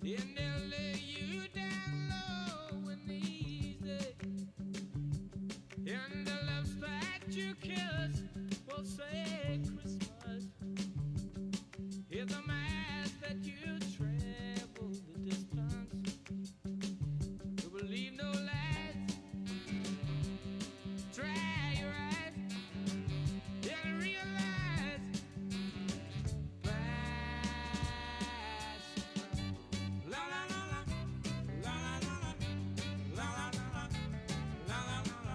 And they'll lay you down low and easy. And the lips that you kiss will say Christmas. Hear the mass that you travel the distance. You believe no lies. Dry your eyes and realize that's la la la la la la la la la la la la la la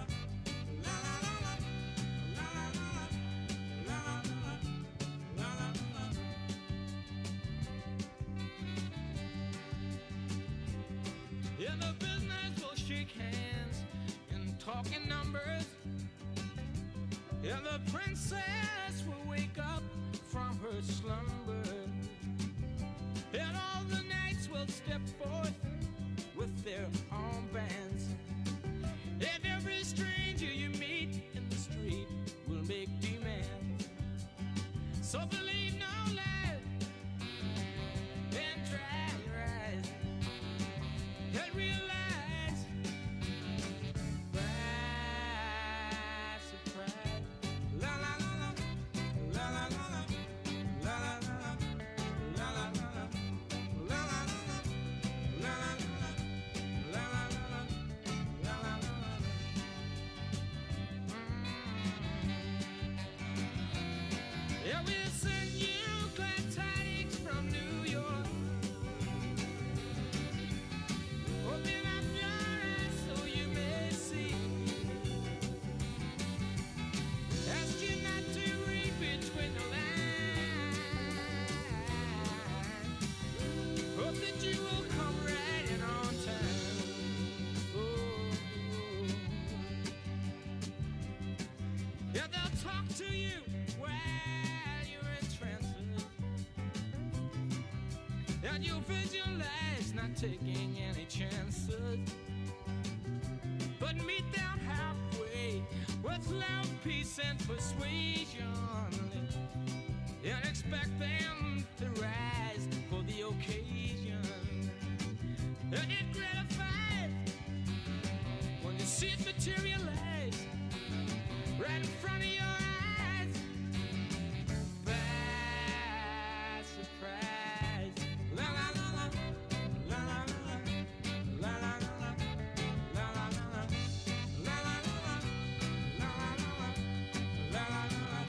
in the business we'll shake hands and talk in numbers. And the princess will wake up from her slumber. And all the knights will step forth with their armbands. And every stranger you meet in the street will make demands. So believe no lies and dry your eyes and realize by surprise. La la la la, la la la la, la la la la, la la la la, la la la la, la la la la, la la la la. Yeah, we'll send you glad tidings from New York. Open up your eyes so you may see. Ask you not to read between the lines. Hope that you will come right in on time. Oh. Yeah, they'll talk to you while you're in trances. And you'll visualize not taking any chances, but meet them halfway with love, peace, and persuasion, and expect them to rise for the occasion. And it gratifies when you see it materialize right in front of your eyes by surprise. La la la la, la la la la, la la la la, la la la la, la la la la, la la la la, la la la la,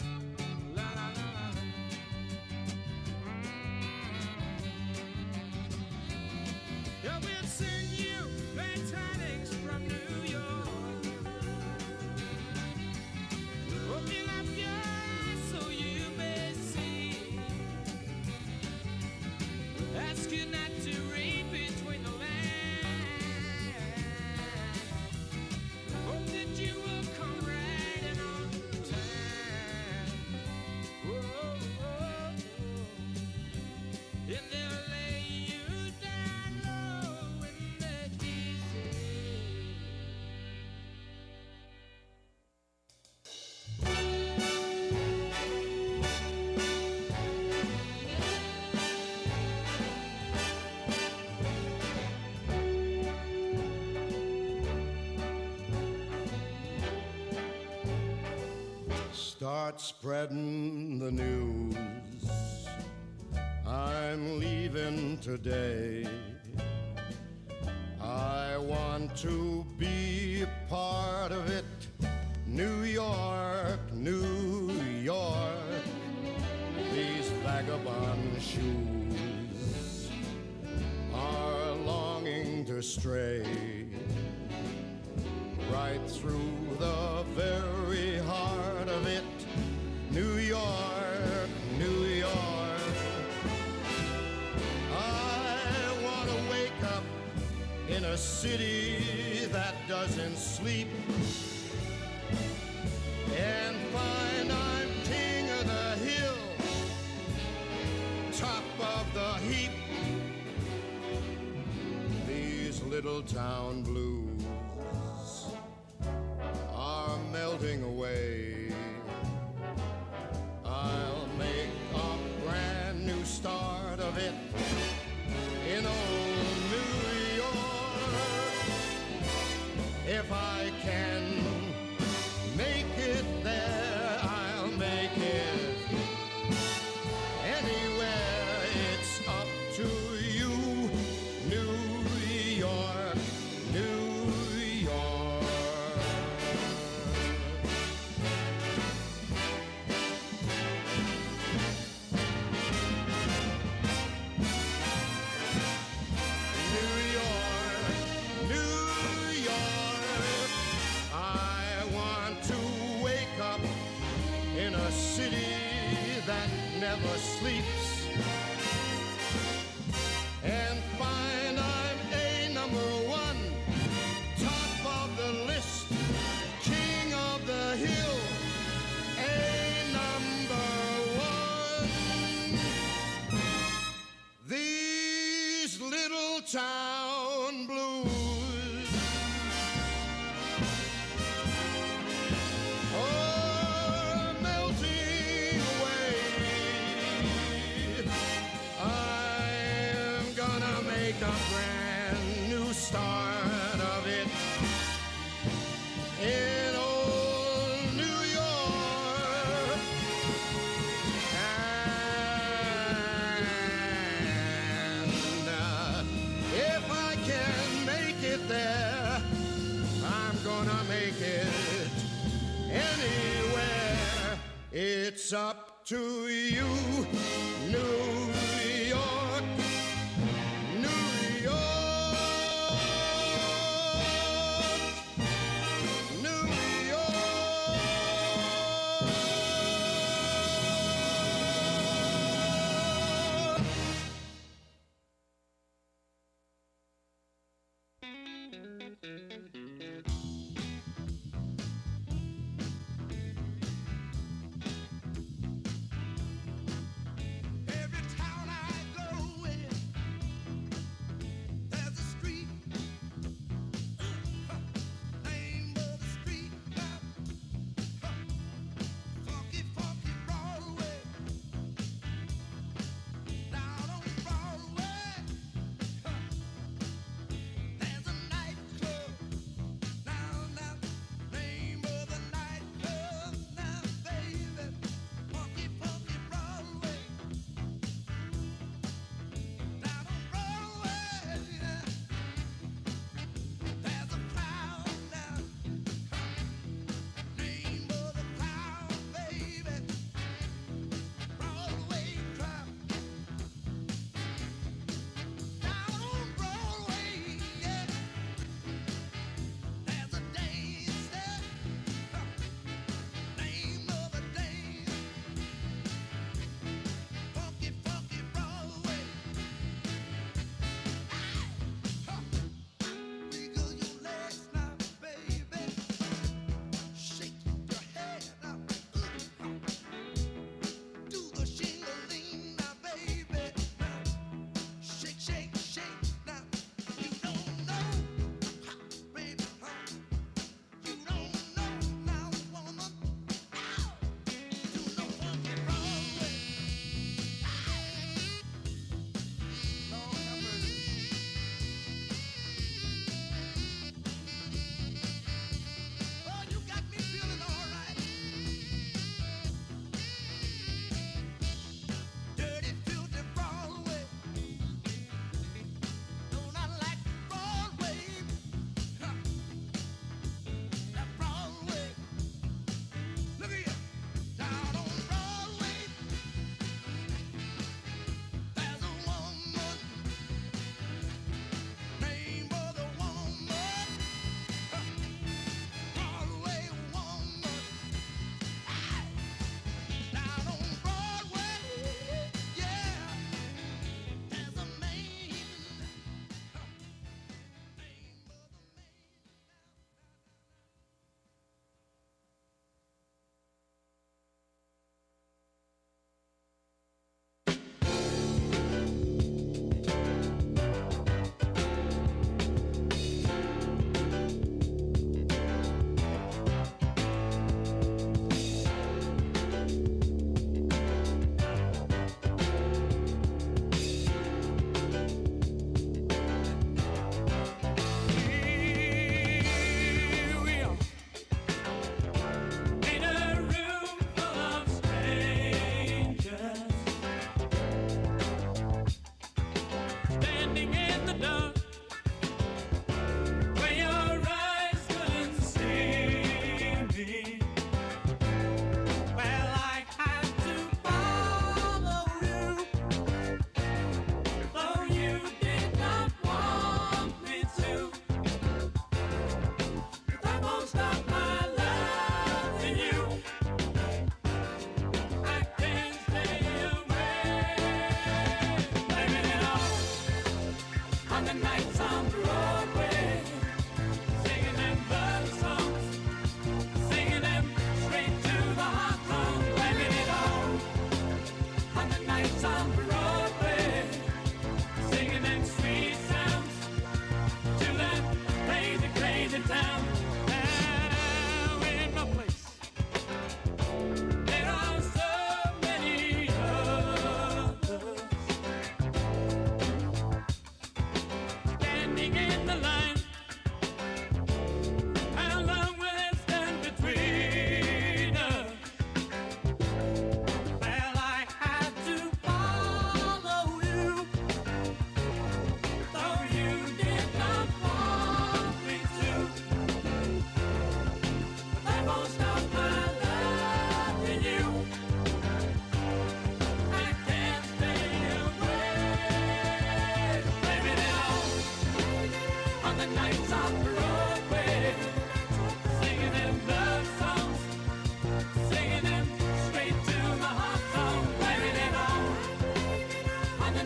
la la la la. Yeah, we'll sing you glad tidings from New York. Open up your eyes so you may see. Ask you not to read between the lines. Hope that you will come right in on time. Whoa, whoa, whoa. And they'll lay you down low in the easy. Start spreading the news. I'm leaving today. I want to be a part of it. New York, New York. These vagabond shoes are longing to stray right through the very heart of it. New York, New York. I want to wake up in a city that doesn't sleep and find I'm king of the hill, top of the heap. These little town blues are melting away of it in old New York. If I can make it there, I'll make it anywhere. It's up to you, New York, New York. New York, New York. I want to wake up in a city that never sleeps and find I'm a number one, top of the list, king of the hill, a number one. These little town blues are melting away. I'm gonna make a brand new start of it in old New York. And if I can make it there, I'm gonna make it anywhere. It's up to you, New York, New York, New York.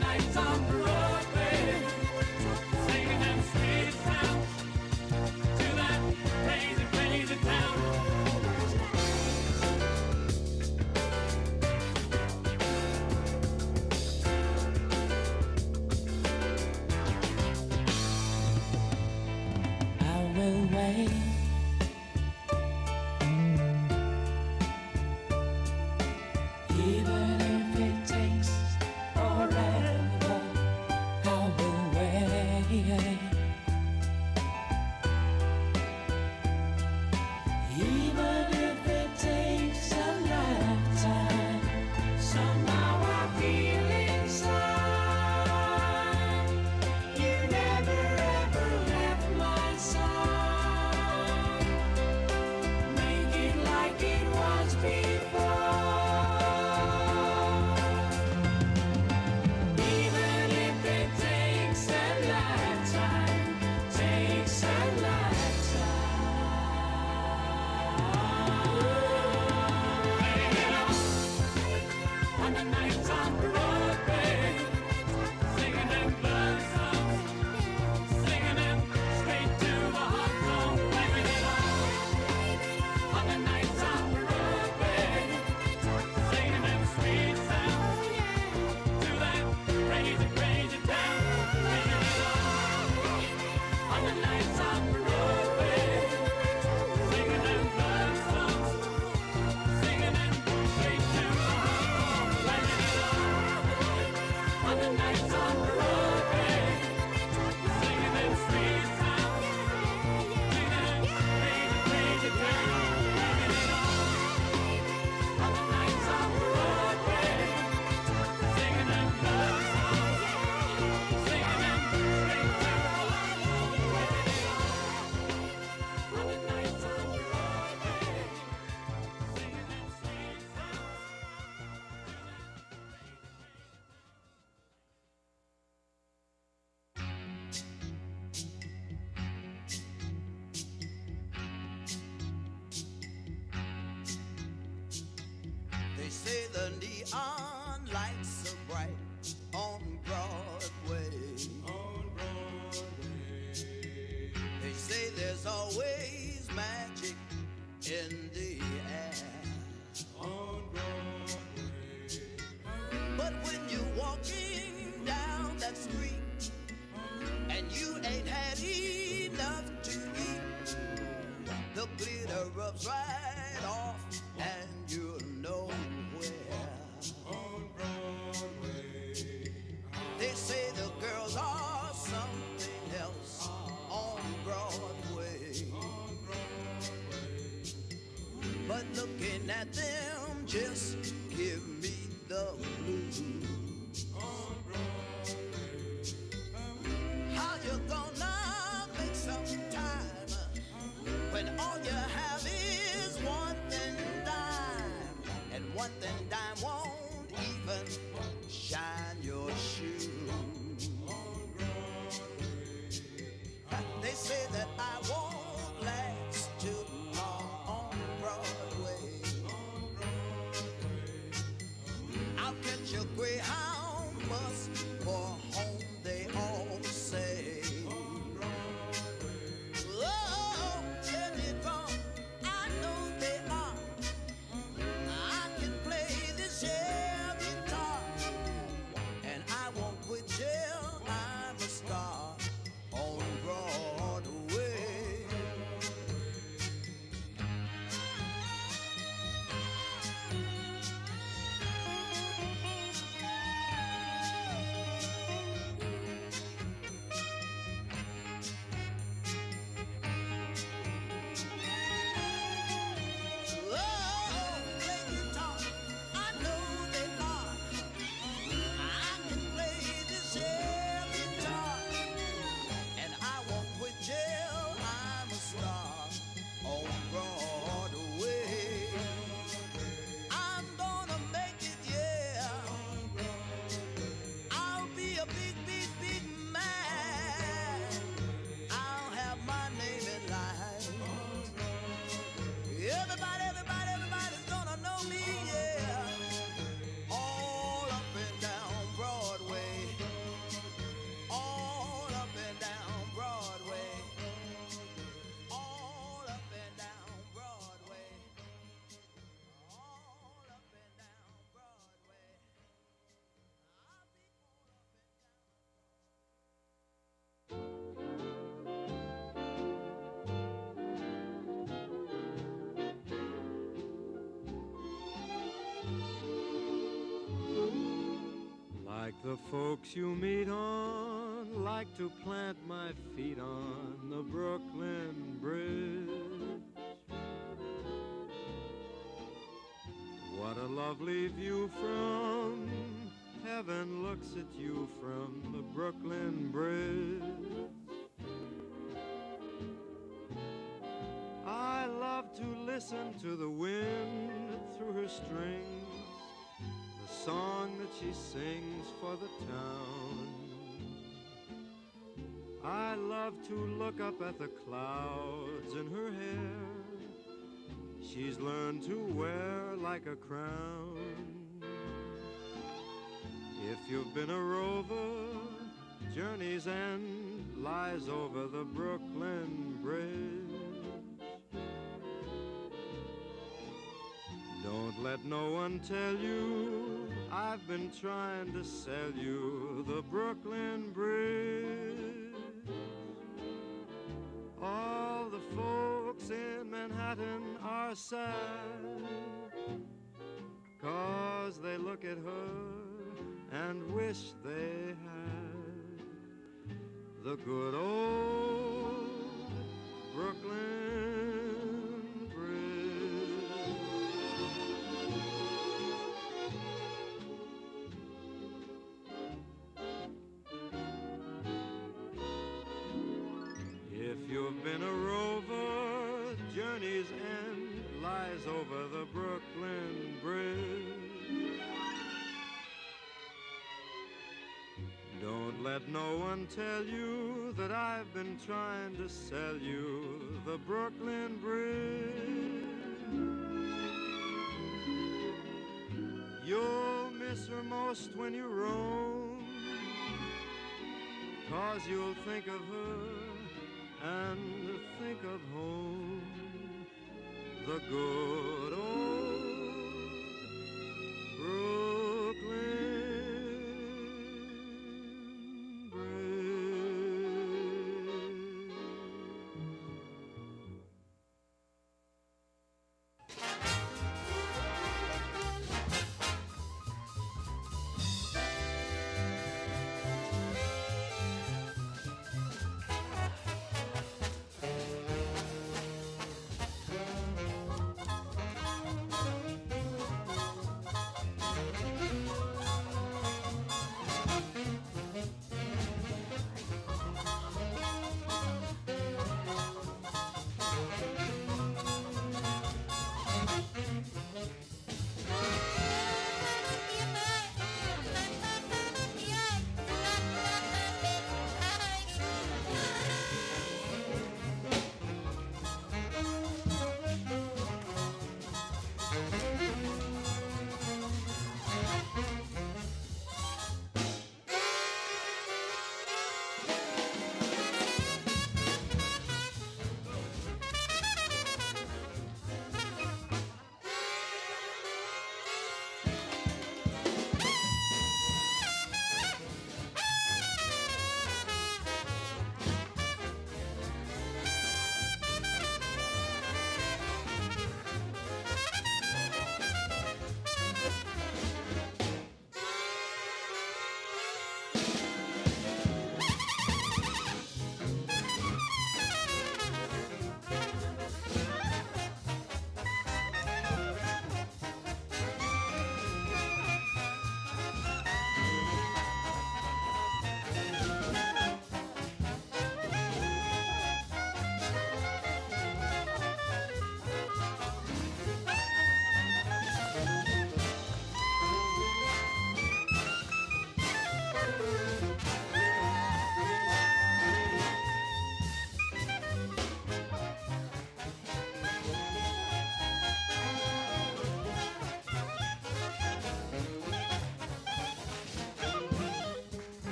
nights on Broadway, singing them sweet sounds to that crazy, crazy town. I will wait. Even if it takes forever, I will wait. Even if it takes a lifetime, somehow I feel inside you never ever left my side. Make it like it was before. Even if it takes a lifetime, takes a lifetime. On the nights on Broadway, singing them blood songs, singing them straight to the heart zone, blaming it all. On the nights on Broadway, singing them sweet sounds to that crazy, crazy town, blaming it all. On the nights on Broadway, singing them blood songs, singing them straight to the heart zone, blaming it all. On the nights on Broadway, singing them sweet sounds, singing them crazy, crazy town, blaming it all. On the nights on Broadway, singing them blood songs, singing them straight to the heart zone, blaming it all. On the nights on Broadway, singing them sweet sounds. They say the neon lights are bright on Broadway. They say there's always magic in the air. But when you're walking down that street and you ain't had enough to eat, the glitter rubs right off and you're nowhere. They say the girls are something else on Broadway. But looking at them just give me the blues. How you gonna make some time when all you have is one thin dime, and one thin dime won't even shine your shoes? They say that I won't last too long on Broadway. The folks you meet on like to plant my feet on the Brooklyn Bridge. What a lovely view from heaven looks at you from the Brooklyn Bridge. I love to listen to the wind through her strings, the song that she sings for the town. I love to look up at the clouds in her hair. She's learned to wear like a crown. If you've been a rover, journey's end lies over the Brooklyn Bridge. Don't let no one tell you I've been trying to sell you the Brooklyn Bridge. All the folks in Manhattan are sad, 'cause they look at her and wish they had the good old Brooklyn Bridge. If you've been a rover, journey's end lies over the Brooklyn Bridge. Don't let no one tell you that I've been trying to sell you the Brooklyn Bridge. You'll miss her most when you roam, 'cause you'll think of her and think of home, the good old Brooklyn Bridge.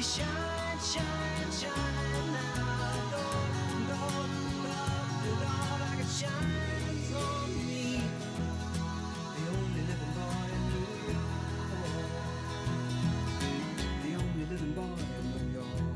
Shine, shine, shine now, Lord, Lord, Lord, Lord, like it shines on me. The only living boy in New York. The only living boy in New York.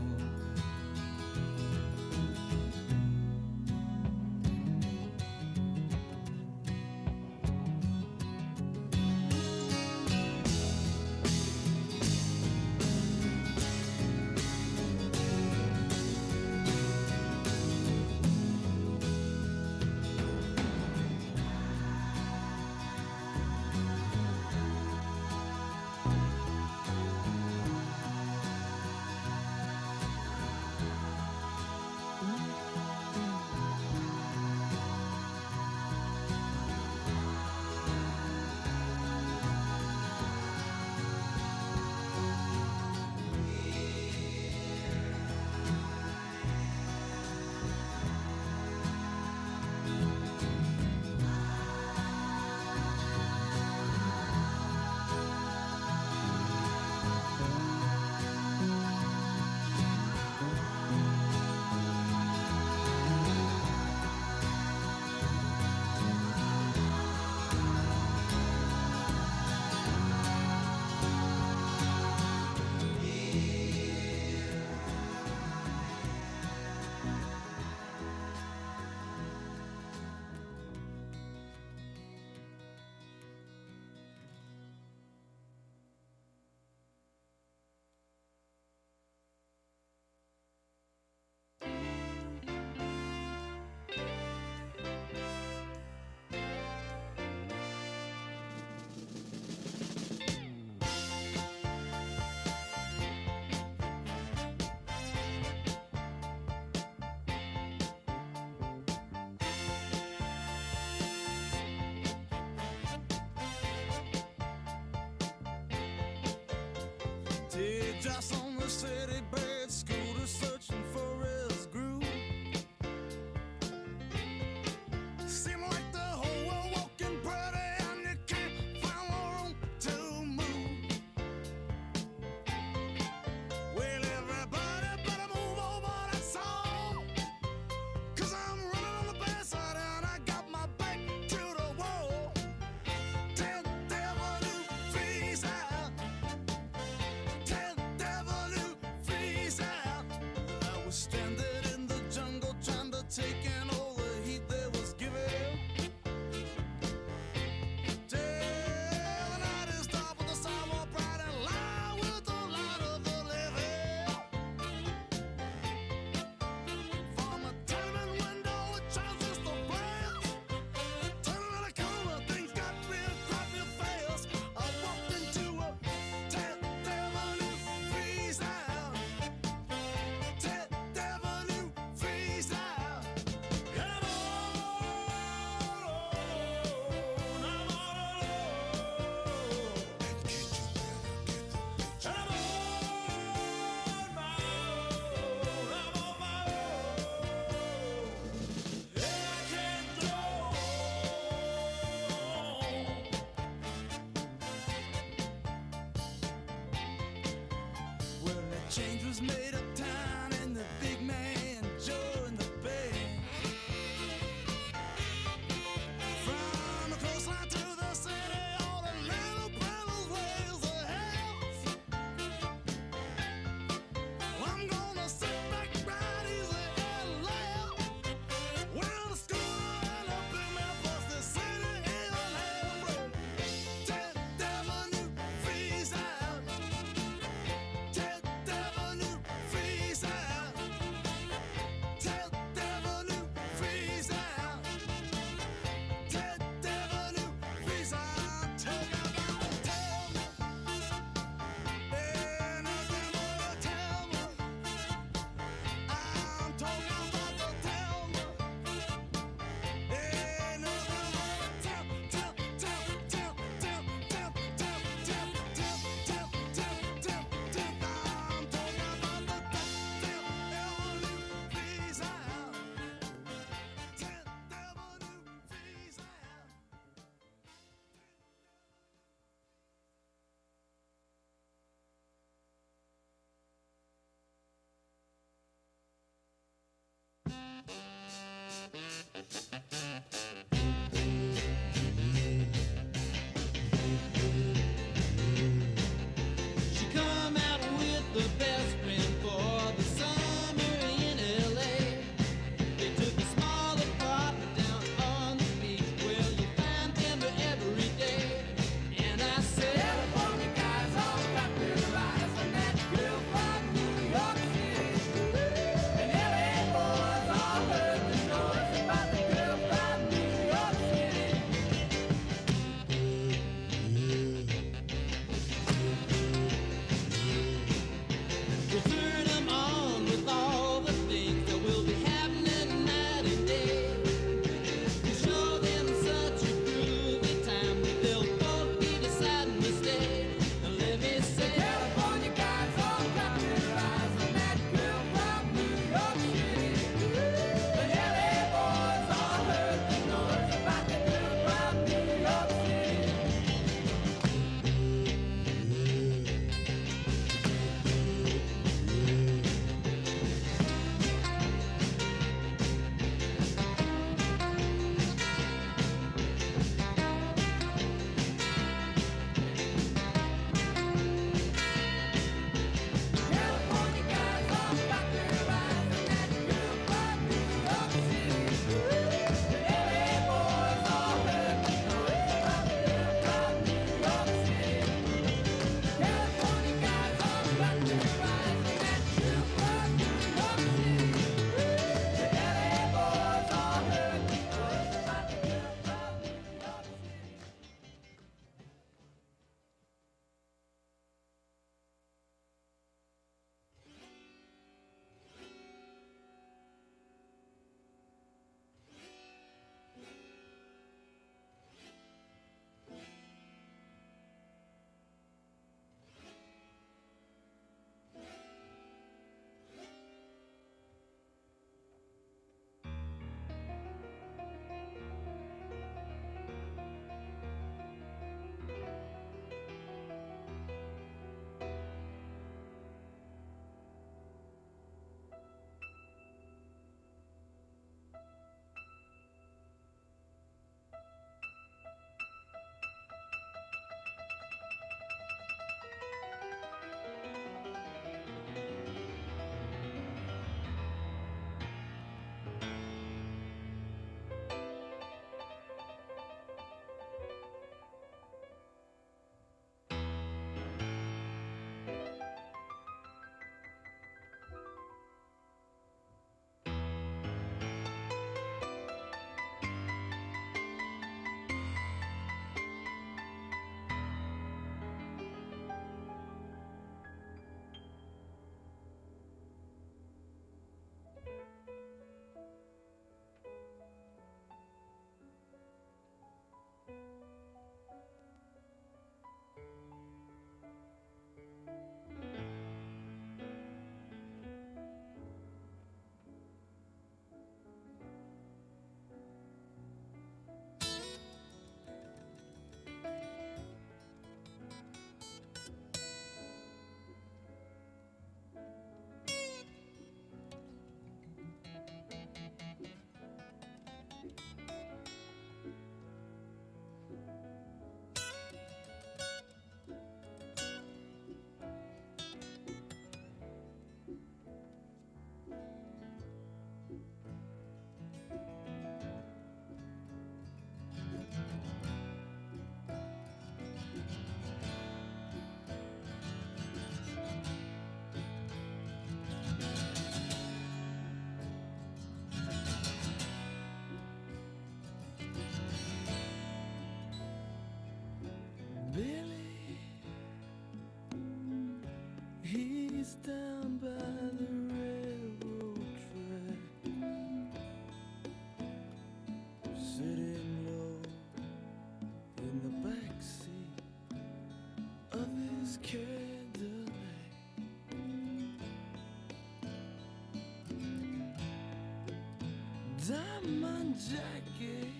diamond jacket,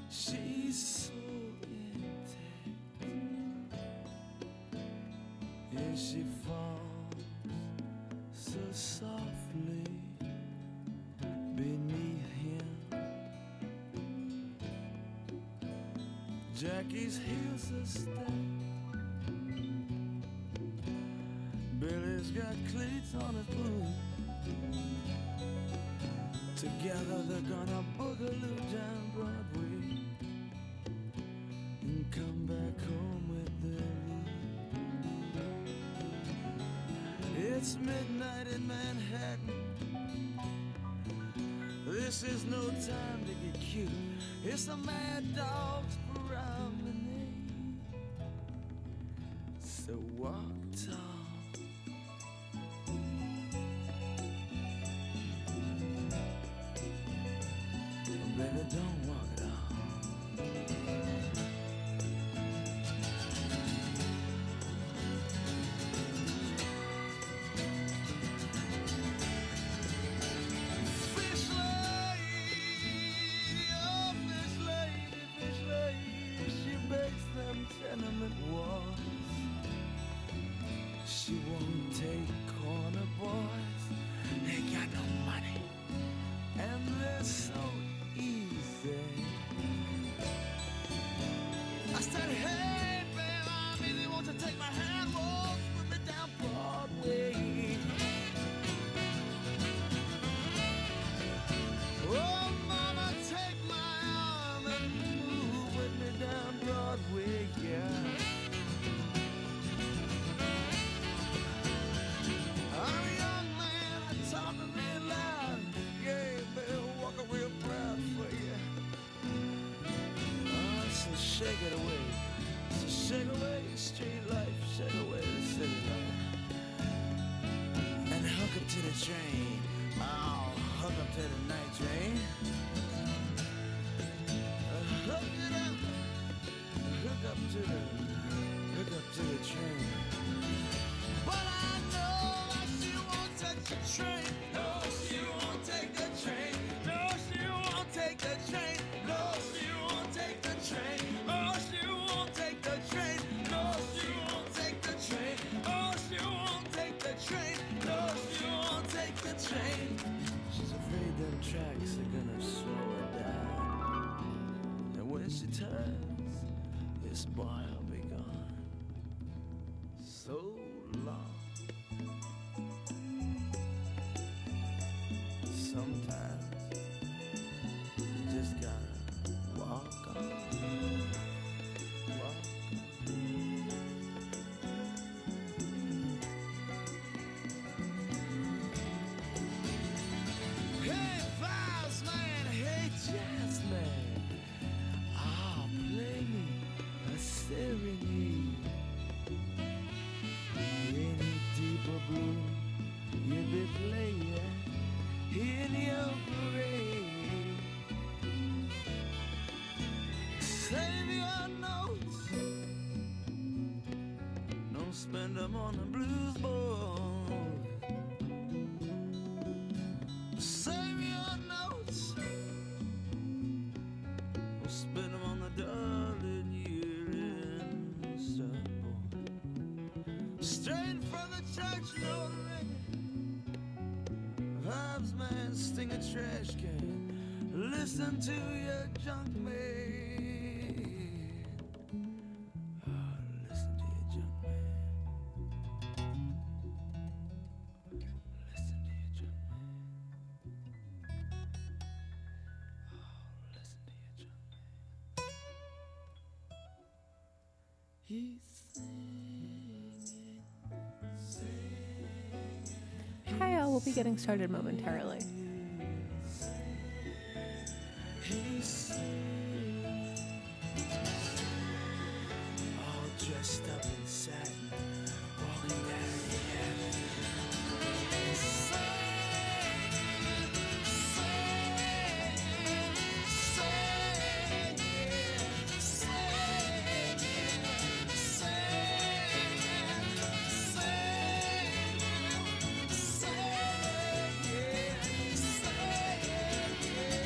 she's so intact, and she falls so softly beneath him. Jackie's heels are stacked, Billy's got cleats on his boots. Together they're gonna boogaloo down Broadway and come back home with their loot. It's midnight in Manhattan. This is no time to get cute. It's a mad dog's promenade. So walk tall. Baby, don't walk it off. Fish lady, oh fish lady, she bakes them tenement walls. She won't take corner boys, they got no money, and they're so easy. I said, hey, babe, I'm easy. Won't you take my hand, walk with me down Broadway? Oh, mama, take my arm and move with me down Broadway, yeah. I'm a young man, I talk real loud. Yeah, baby, walk real proud for you. Oh, so shake it away. So shake away the street life, shake away the city life. And hook up to the train. Oh, hook up to the night train. Hook it up. Hook up to the train. But I know she won't touch the train. No, she won't take the train. No, she won't take the train. No, she won't take the train. Oh, she won't take the train. No, she won't take the train. Oh, she won't take the train. No, she won't take the train. She's afraid them tracks are gonna slow her down. And when she turns, this boy will be gone. So long. Sometimes you just gotta walk on. Walk on. Hey, Vibes Man, hey, Jazz Man, ah, play me a serenade. Any deeper blue you'd be playing in your parade. Save your notes, don't spend them on the blues board. Save your notes, don't spend them on the darling yearling surfboard. Straight from the church, no ring. Vibes Man, sting a trash can. Listen to your junk man. Oh, listen to your junk man. Listen to your junk man. Oh, listen to your junk man. He's singing. Hi, all. We'll be getting started momentarily. He's all dressed up in satin, walking down here. Yeah.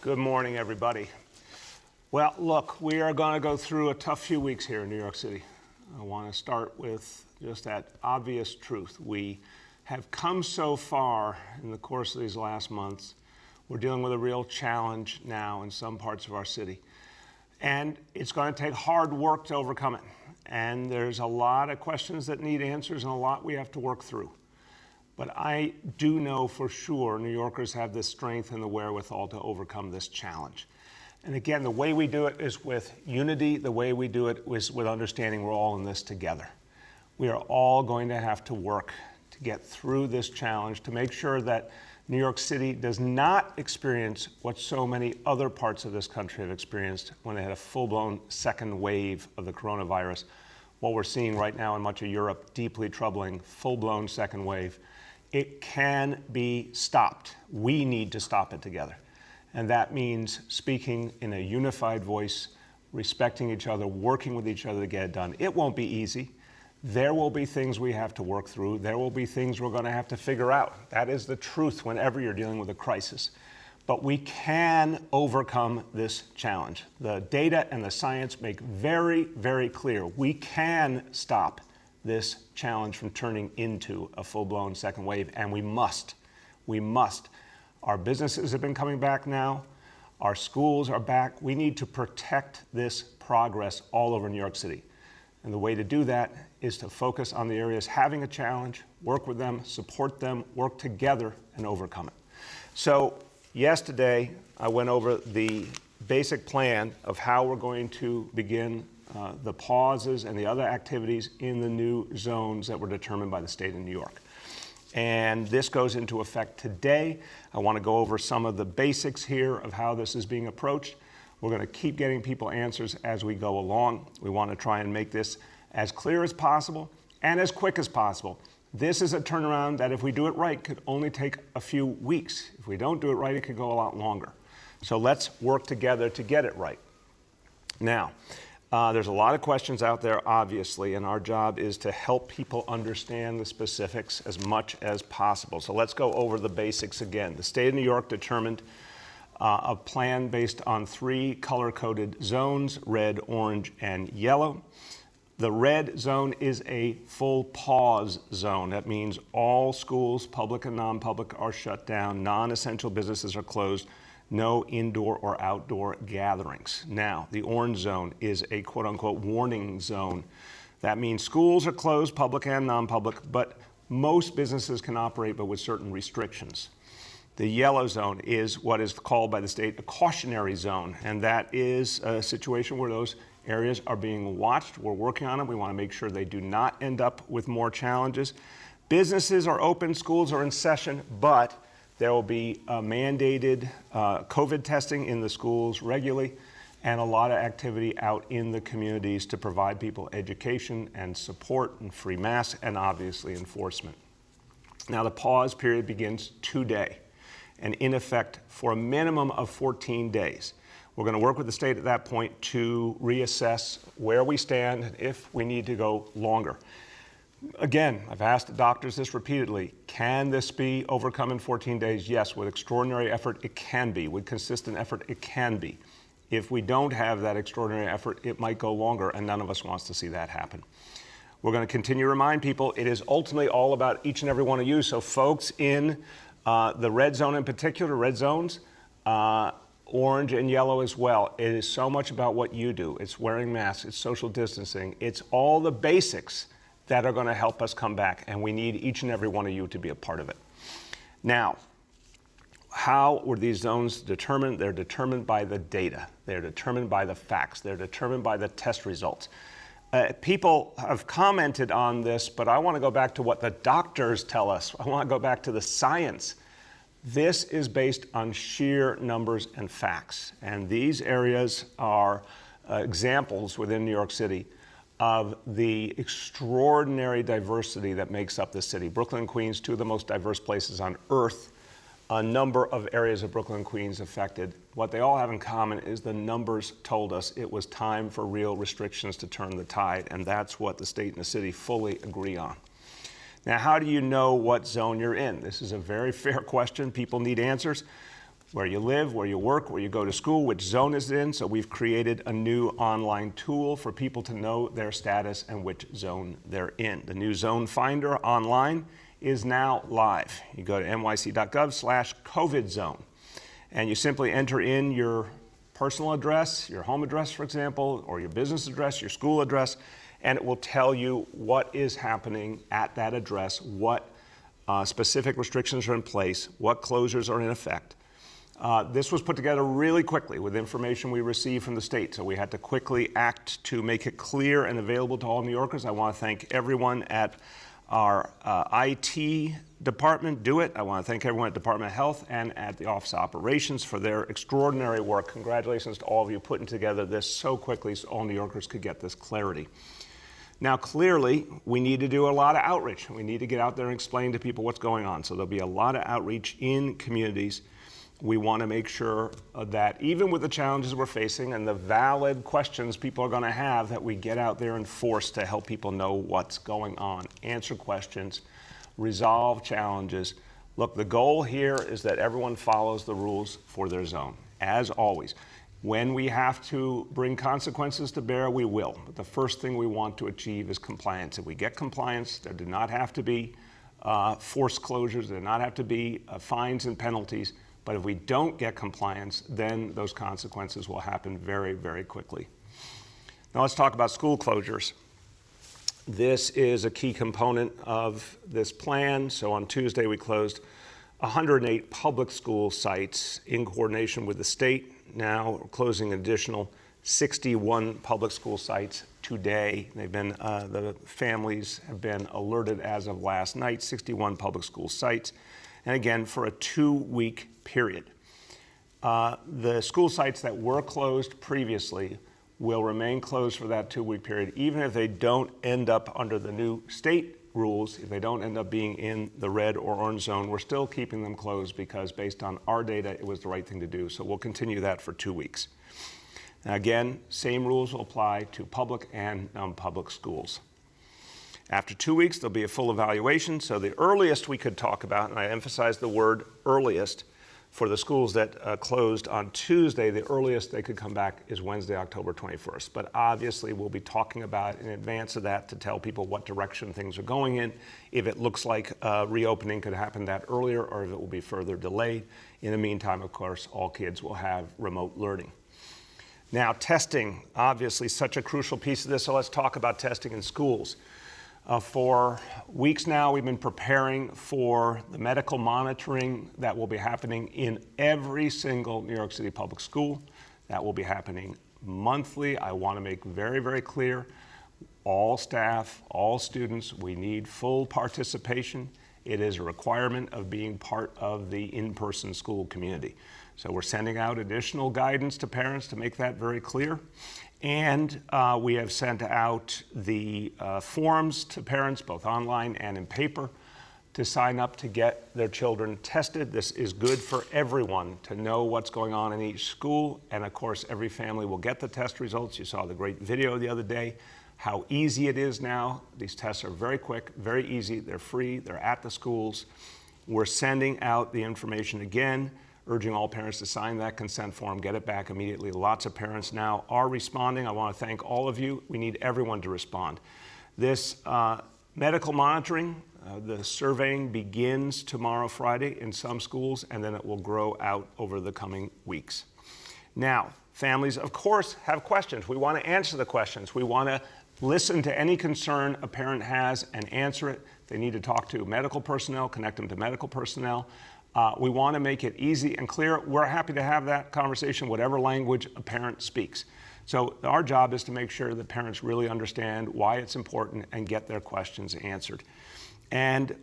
Good morning, everybody. Well, look, we are going to go through a tough few weeks here in New York City. I want to start with just that obvious truth. We have come so far in the course of these last months. We're dealing with a real challenge now in some parts of our city. And it's going to take hard work to overcome it. And there's a lot of questions that need answers and a lot we have to work through. But I do know for sure New Yorkers have the strength and the wherewithal to overcome this challenge. And again, the way we do it is with unity. The way we do it is with understanding we're all in this together. We are all going to have to work to get through this challenge to make sure that New York City does not experience what so many other parts of this country have experienced when they had a full-blown second wave of the coronavirus. What we're seeing right now in much of Europe, deeply troubling, full-blown second wave. It can be stopped. We need to stop it together. And that means speaking in a unified voice, respecting each other, working with each other to get it done. It won't be easy. There will be things we have to work through. There will be things we're going to have to figure out. That is the truth whenever you're dealing with a crisis. But we can overcome this challenge. The data and the science make very, very clear we can stop this challenge from turning into a full-blown second wave, and we must. We must. Our businesses have been coming back now. Our schools are back. We need to protect this progress all over New York City. And the way to do that is to focus on the areas having a challenge, work with them, support them, work together, and overcome it. So yesterday, I went over the basic plan of how we're going to begin the pauses and the other activities in the new zones that were determined by the state of New York. And this goes into effect today. I want to go over some of the basics here of how this is being approached. We're going to keep getting people answers as we go along. We want to try and make this as clear as possible and as quick as possible. This is a turnaround that if we do it right could only take a few weeks. If we don't do it right, it could go a lot longer. So let's work together to get it right. Now, there's a lot of questions out there, obviously, and our job is to help people understand the specifics as much as possible. So let's go over the basics again. The state of New York determined a plan based on 3 color-coded zones, red, orange, and yellow. The red zone is a full pause zone. That means all schools, public and non-public, are shut down. Non-essential businesses are closed. No indoor or outdoor gatherings. Now, the orange zone is a quote-unquote warning zone. That means schools are closed, public and non-public, but most businesses can operate, but with certain restrictions. The yellow zone is what is called by the state a cautionary zone, and that is a situation where those areas are being watched. We're working on them. We want to make sure they do not end up with more challenges. Businesses are open, schools are in session, but there will be mandated COVID testing in the schools regularly and a lot of activity out in the communities to provide people education and support and free masks and obviously enforcement. Now the pause period begins today and in effect for a minimum of 14 days. We're going to work with the state at that point to reassess where we stand and if we need to go longer. Again, I've asked the doctors this repeatedly. Can this be overcome in 14 days? Yes, with extraordinary effort, it can be. With consistent effort, it can be. If we don't have that extraordinary effort, it might go longer, and none of us wants to see that happen. We're going to continue to remind people it is ultimately all about each and every one of you. So folks in the red zone in particular, red zones, orange and yellow as well. It is so much about what you do. It's wearing masks, it's social distancing, it's all the basics that are going to help us come back, and we need each and every one of you to be a part of it. Now, how were these zones determined? They're determined by the data. They're determined by the facts. They're determined by the test results. People have commented on this, but I want to go back to what the doctors tell us. I want to go back to the science. This is based on sheer numbers and facts, and these areas are examples within New York City of the extraordinary diversity that makes up the city. Brooklyn and Queens, 2 of the most diverse places on earth. A number of areas of Brooklyn and Queens affected. What they all have in common is the numbers told us it was time for real restrictions to turn the tide, and that's what the state and the city fully agree on. Now, how do you know what zone you're in? This is a very fair question. People need answers. where you live, where you work, where you go to school, which zone is it in. So we've created a new online tool for people to know their status and which zone they're in. The new zone finder online is now live. You go to nyc.gov/COVID zone, and you simply enter in your personal address, your home address, for example, or your business address, your school address, and it will tell you what is happening at that address, what specific restrictions are in place, what closures are in effect. This was put together really quickly with information we received from the state, so we had to quickly act to make it clear and available to all New Yorkers. I want to thank everyone at our IT department, Do It. I want to thank everyone at Department of Health and at the Office of Operations for their extraordinary work. Congratulations to all of you putting together this so quickly so all New Yorkers could get this clarity. Now, clearly, we need to do a lot of outreach. We need to get out there and explain to people what's going on. So there'll be a lot of outreach in communities. We want to make sure that even with the challenges we're facing and the valid questions people are going to have, that we get out there and force to help people know what's going on, answer questions, resolve challenges. Look, the goal here is that everyone follows the rules for their zone, as always. When we have to bring consequences to bear, we will. But the first thing we want to achieve is compliance. If we get compliance, there do not have to be forced closures, there do not have to be fines and penalties. But if we don't get compliance, then those consequences will happen very, very quickly. Now let's talk about school closures. This is a key component of this plan. So on Tuesday, we closed 108 public school sites in coordination with the state. Now we're closing an additional 61 public school sites today. They've been, the families have been alerted as of last night, 61 public school sites. And again, for a 2-week period. The school sites that were closed previously will remain closed for that 2-week period, even if they don't end up under the new state rules, if they don't end up being in the red or orange zone, we're still keeping them closed because based on our data, it was the right thing to do. So we'll continue that for 2 weeks. Now again, same rules will apply to public and non-public schools. After 2 weeks, there'll be a full evaluation. So the earliest we could talk about, and I emphasize the word earliest, for the schools that closed on Tuesday, the earliest they could come back is Wednesday, October 21st. But obviously, we'll be talking about in advance of that to tell people what direction things are going in, if it looks like reopening could happen that earlier or if it will be further delayed. In the meantime, of course, all kids will have remote learning. Now, testing, obviously such a crucial piece of this, so let's talk about testing in schools. For weeks now, we've been preparing for the medical monitoring that will be happening in every single New York City public school. That will be happening monthly. I want to make very, very clear, all staff, all students, we need full participation. It is a requirement of being part of the in-person school community. So we're sending out additional guidance to parents to make that very clear. And we have sent out the forms to parents, both online and in paper, to sign up to get their children tested. This is good for everyone to know what's going on in each school. And of course, every family will get the test results. You saw the great video the other day, how easy it is now. These tests are very quick, very easy. They're free. They're at the schools. We're sending out the information again, urging all parents to sign that consent form, get it back immediately. Lots of parents now are responding. I want to thank all of you. We need everyone to respond. This medical monitoring, the surveying begins tomorrow, Friday, in some schools, and then it will grow out over the coming weeks. Now, families, of course, have questions. We want to answer the questions. We want to listen to any concern a parent has and answer it. They need to talk to medical personnel, connect them to medical personnel. We want to make it easy and clear. We're happy to have that conversation, whatever language a parent speaks. So our job is to make sure that parents really understand why it's important and get their questions answered. And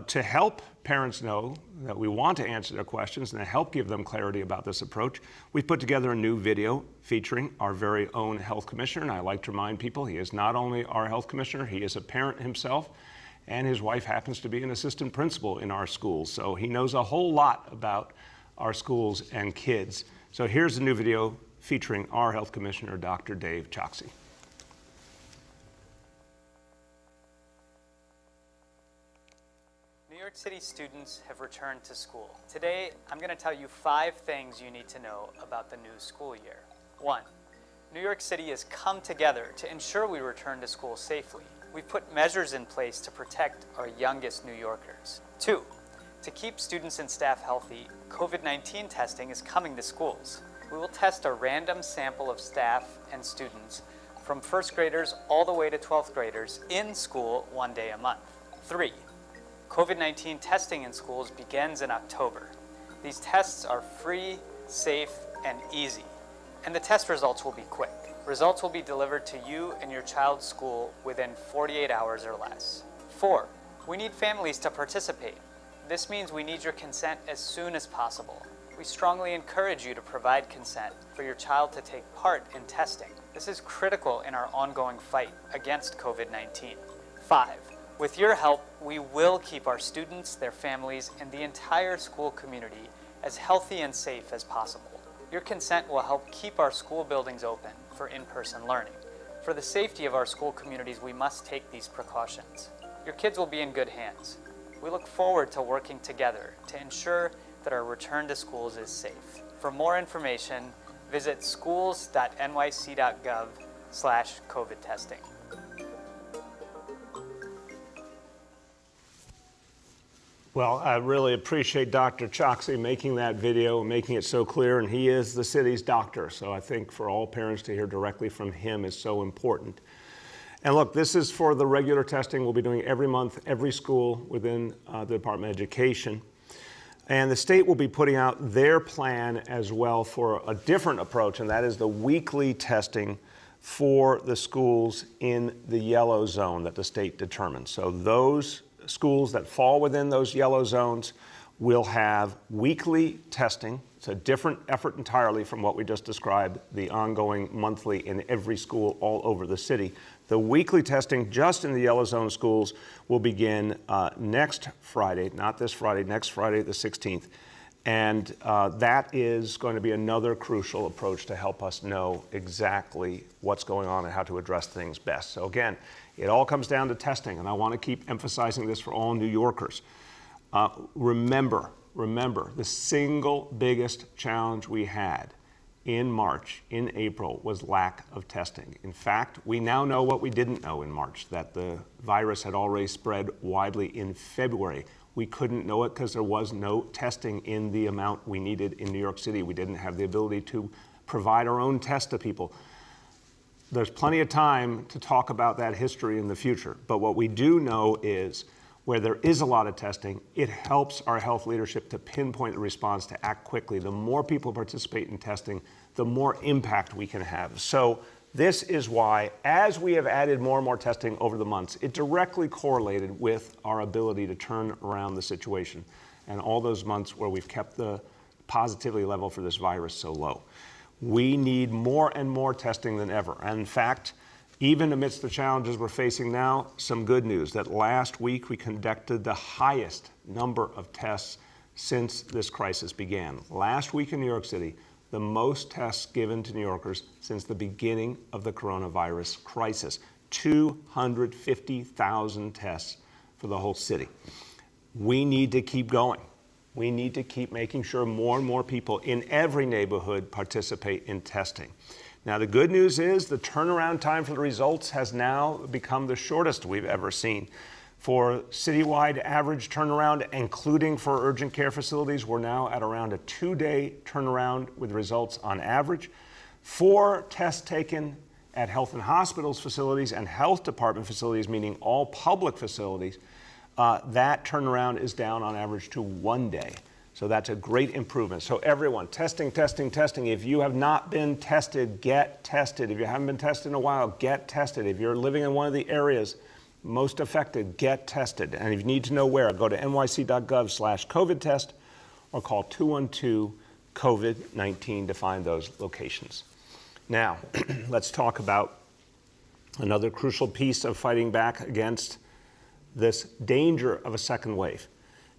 to help parents know that we want to answer their questions and to help give them clarity about this approach, we've put together a new video featuring our very own health commissioner. And I like to remind people, he is not only our health commissioner, he is a parent himself. And his wife happens to be an assistant principal in our schools. So he knows a whole lot about our schools and kids. So here's a new video featuring our health commissioner, Dr. Dave Choksi. New York City students have returned to school. Today, I'm going to tell you 5 things you need to know about the new school year. 1. New York City has come together to ensure we return to school safely. We've put measures in place to protect our youngest New Yorkers. 2. To keep students and staff healthy, COVID-19 testing is coming to schools. We will test a random sample of staff and students from first graders all the way to 12th graders in school 1 day a month. 3. COVID-19 testing in schools begins in October. These tests are free, safe, and easy. And the test results will be quick. Results will be delivered to you and your child's school within 48 hours or less. 4. We need families to participate. This means we need your consent as soon as possible. We strongly encourage you to provide consent for your child to take part in testing. This is critical in our ongoing fight against COVID-19. 5. With your help, we will keep our students, their families, and the entire school community as healthy and safe as possible. Your consent will help keep our school buildings open for in-person learning. For the safety of our school communities, we must take these precautions. Your kids will be in good hands. We look forward to working together to ensure that our return to schools is safe. For more information, visit schools.nyc.gov/COVID testing. Well, I really appreciate Dr. Choksi making that video and making it so clear, and he is the city's doctor, so I think for all parents to hear directly from him is so important. And look, this is for the regular testing we'll be doing every month, every school within the Department of Education. And the state will be putting out their plan as well for a different approach, and that is the weekly testing for the schools in the yellow zone that the state determines. So those schools that fall within those yellow zones will have weekly testing. It's a different effort entirely from what we just described, the ongoing monthly in every school all over the city. The weekly testing just in the yellow zone schools will begin next Friday, not this Friday, next Friday the 16th. And that is going to be another crucial approach to help us know exactly what's going on and how to address things best. So again, it all comes down to testing, and I want to keep emphasizing this for all New Yorkers. Remember, the single biggest challenge we had in March, in April, was lack of testing. In fact, we now know what we didn't know in March, that the virus had already spread widely in February. We couldn't know it because there was no testing in the amount we needed in New York City. We didn't have the ability to provide our own tests to people. There's plenty of time to talk about that history in the future, but what we do know is where there is a lot of testing, it helps our health leadership to pinpoint the response, to act quickly. The more people participate in testing, the more impact we can have. So this is why, as we have added more and more testing over the months, it directly correlated with our ability to turn around the situation and all those months where we've kept the positivity level for this virus so low. We need more and more testing than ever. And in fact, even amidst the challenges we're facing now, some good news that last week we conducted the highest number of tests since this crisis began. Last week in New York City, the most tests given to New Yorkers since the beginning of the coronavirus crisis. 250,000 tests for the whole city. We need to keep going. We need to keep making sure more and more people in every neighborhood participate in testing. Now, the good news is the turnaround time for the results has now become the shortest we've ever seen. For citywide average turnaround, including for urgent care facilities, we're now at around a 2-day turnaround with results on average. For tests taken at health and hospitals facilities and health department facilities, meaning all public facilities, that turnaround is down on average to 1 day. So that's a great improvement. So everyone, testing. If you have not been tested, get tested. If you haven't been tested in a while, get tested. If you're living in one of the areas most affected, get tested. And if you need to know where, go to nyc.gov/COVID test or call 212-COVID-19 to find those locations. Now, let's talk about another crucial piece of fighting back against this danger of a second wave.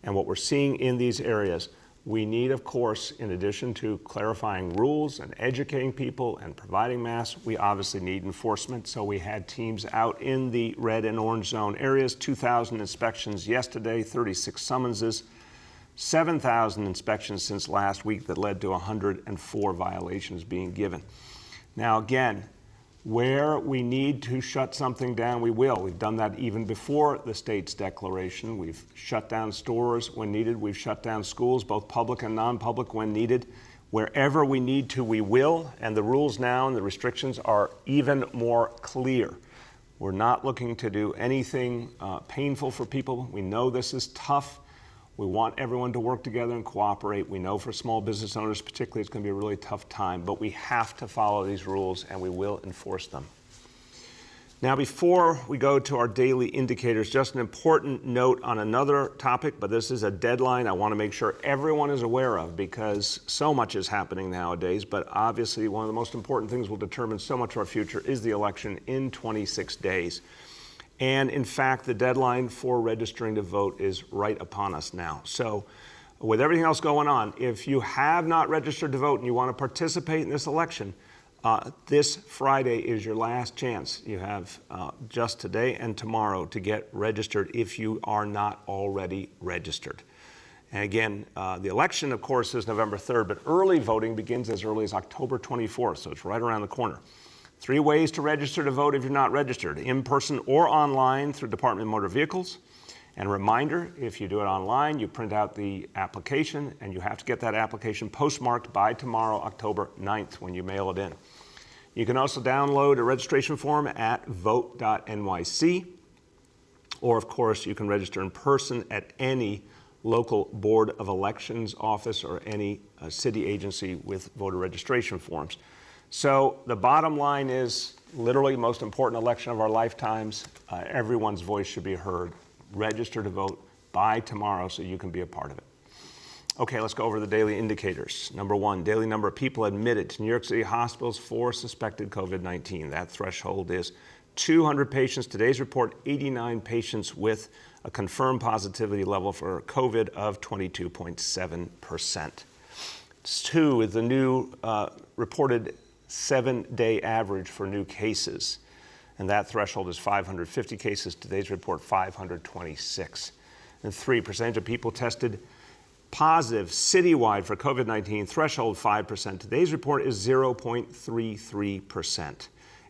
And what we're seeing in these areas, We need, of course, in addition to clarifying rules and educating people and providing masks, we obviously need enforcement. So we had teams out in the red and orange zone areas, 2,000 inspections yesterday, 36 summonses, 7,000 inspections since last week that led to 104 violations being given. Now, again, where we need to shut something down, we will. We've done that even before the state's declaration. We've shut down stores when needed. We've shut down schools, both public and non-public, when needed. Wherever we need to, we will. And the rules now and the restrictions are even more clear. We're not looking to do anything painful for people. We know this is tough. We want everyone to work together and cooperate. We know for small business owners particularly it's going to be a really tough time, but we have to follow these rules and we will enforce them. Now, before we go to our daily indicators, just an important note on another topic, but this is a deadline I want to make sure everyone is aware of because so much is happening nowadays, but obviously one of the most important things will determine so much of our future is the election in 26 days. And in fact, the deadline for registering to vote is right upon us now. So with everything else going on, if you have not registered to vote and you want to participate in this election, this Friday is your last chance. You have just today and tomorrow to get registered if you are not already registered. And again, the election, of course, is November 3rd, but early voting begins as early as October 24th, so it's right around the corner. 3 ways to register to vote if you're not registered: in person or online through Department of Motor Vehicles. And a reminder, if you do it online, you print out the application and you have to get that application postmarked by tomorrow, October 9th, when you mail it in. You can also download a registration form at vote.nyc, or of course you can register in person at any local Board of Elections office or any city agency with voter registration forms. So the bottom line is literally the most important election of our lifetimes. Everyone's voice should be heard. Register to vote by tomorrow so you can be a part of it. Okay, let's go over the daily indicators. Number 1, daily number of people admitted to New York City hospitals for suspected COVID-19. That threshold is 200 patients. Today's report, 89 patients with a confirmed positivity level for COVID of 22.7%. 2 is the new reported 7-day average for new cases, and that threshold is 550 cases. Today's report, 526. And 3, percentage of people tested positive citywide for COVID-19, threshold 5%. Today's report is 0.33%.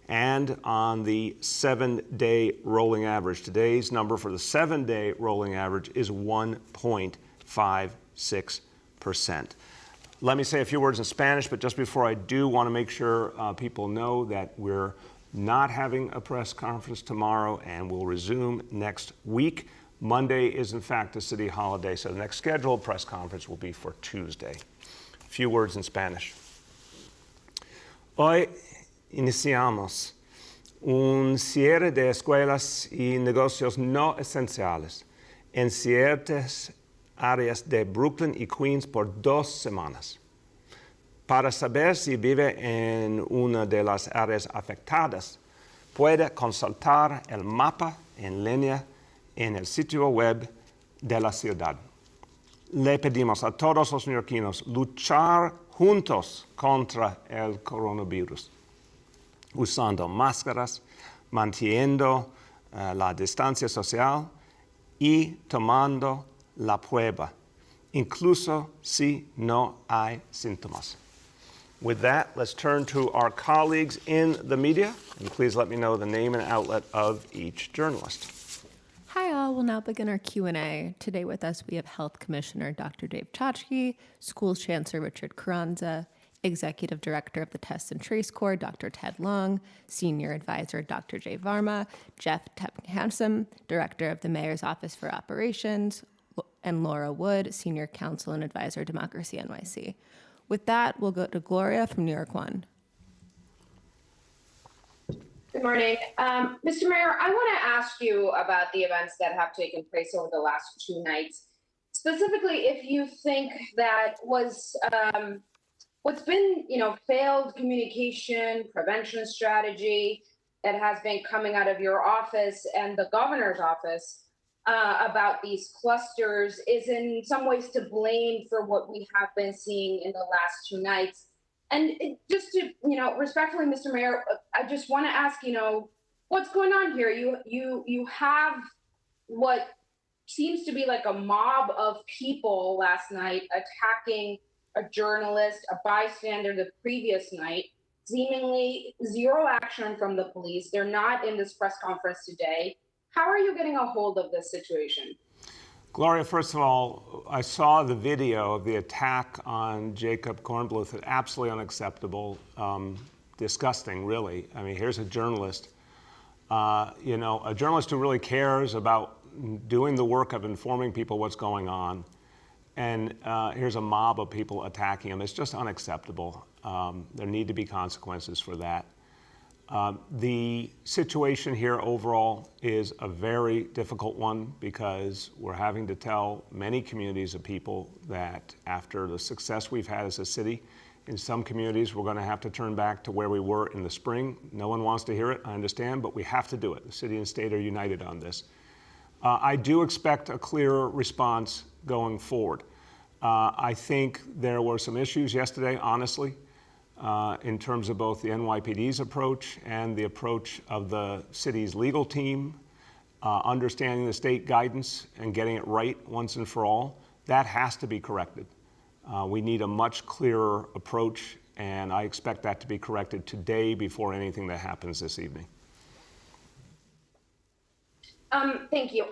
And on the 7-day rolling average, today's number for the 7-day rolling average is 1.56%. Let me say a few words in Spanish, but just before I do, want to make sure people know that we're not having a press conference tomorrow and we'll resume next week. Monday is in fact a city holiday, so the next scheduled press conference will be for Tuesday. A few words in Spanish. Hoy iniciamos un cierre de escuelas y negocios no esenciales en ciertas áreas de Brooklyn y Queens por 2 semanas. Para saber si vive en una de las áreas afectadas, puede consultar el mapa en línea en el sitio web de la ciudad. Le pedimos a todos los neoyorquinos luchar juntos contra el coronavirus, usando máscaras, manteniendo la distancia social y tomando la prueba, incluso si no hay síntomas. With that, let's turn to our colleagues in the media, and please let me know the name and outlet of each journalist. Hi all, we'll now begin our Q&A. Today with us we have Health Commissioner Dr. Dave Chachki, Schools Chancellor Richard Carranza, Executive Director of the Test and Trace Corps, Dr. Ted Long, Senior Advisor Dr. Jay Varma, Jeff Teppenham, Director of the Mayor's Office for Operations, and Laura Wood, Senior Counsel and Advisor, Democracy NYC. With that, we'll go to Gloria from New York One. Good morning. Mr. Mayor, I want to ask you about the events that have taken place over the last 2 nights. Specifically, if you think that was what's been, failed communication, prevention strategy that has been coming out of your office and the governor's office about these clusters is in some ways to blame for what we have been seeing in the last 2 nights. And just to, respectfully, Mr. Mayor, I just want to ask, what's going on here? You have what seems to be like a mob of people last night attacking a journalist, a bystander the previous night, seemingly zero action from the police. They're not in this press conference today. How are you getting a hold of this situation? Gloria, first of all, I saw the video of the attack on Jacob Kornbluth. It's absolutely unacceptable, disgusting, really. I mean, here's a journalist, a journalist who really cares about doing the work of informing people what's going on. And here's a mob of people attacking him. It's just unacceptable. There need to be consequences for that. The situation here overall is a very difficult one because we're having to tell many communities of people that after the success we've had as a city, in some communities we're going to have to turn back to where we were in the spring. No one wants to hear it, I understand, but we have to do it. The city and state are united on this. I do expect a clearer response going forward. I think there were some issues yesterday, honestly, in terms of both the NYPD's approach and the approach of the city's legal team, understanding the state guidance and getting it right once and for all. That has to be corrected. We need a much clearer approach, and I expect that to be corrected today before anything that happens this evening. Thank you.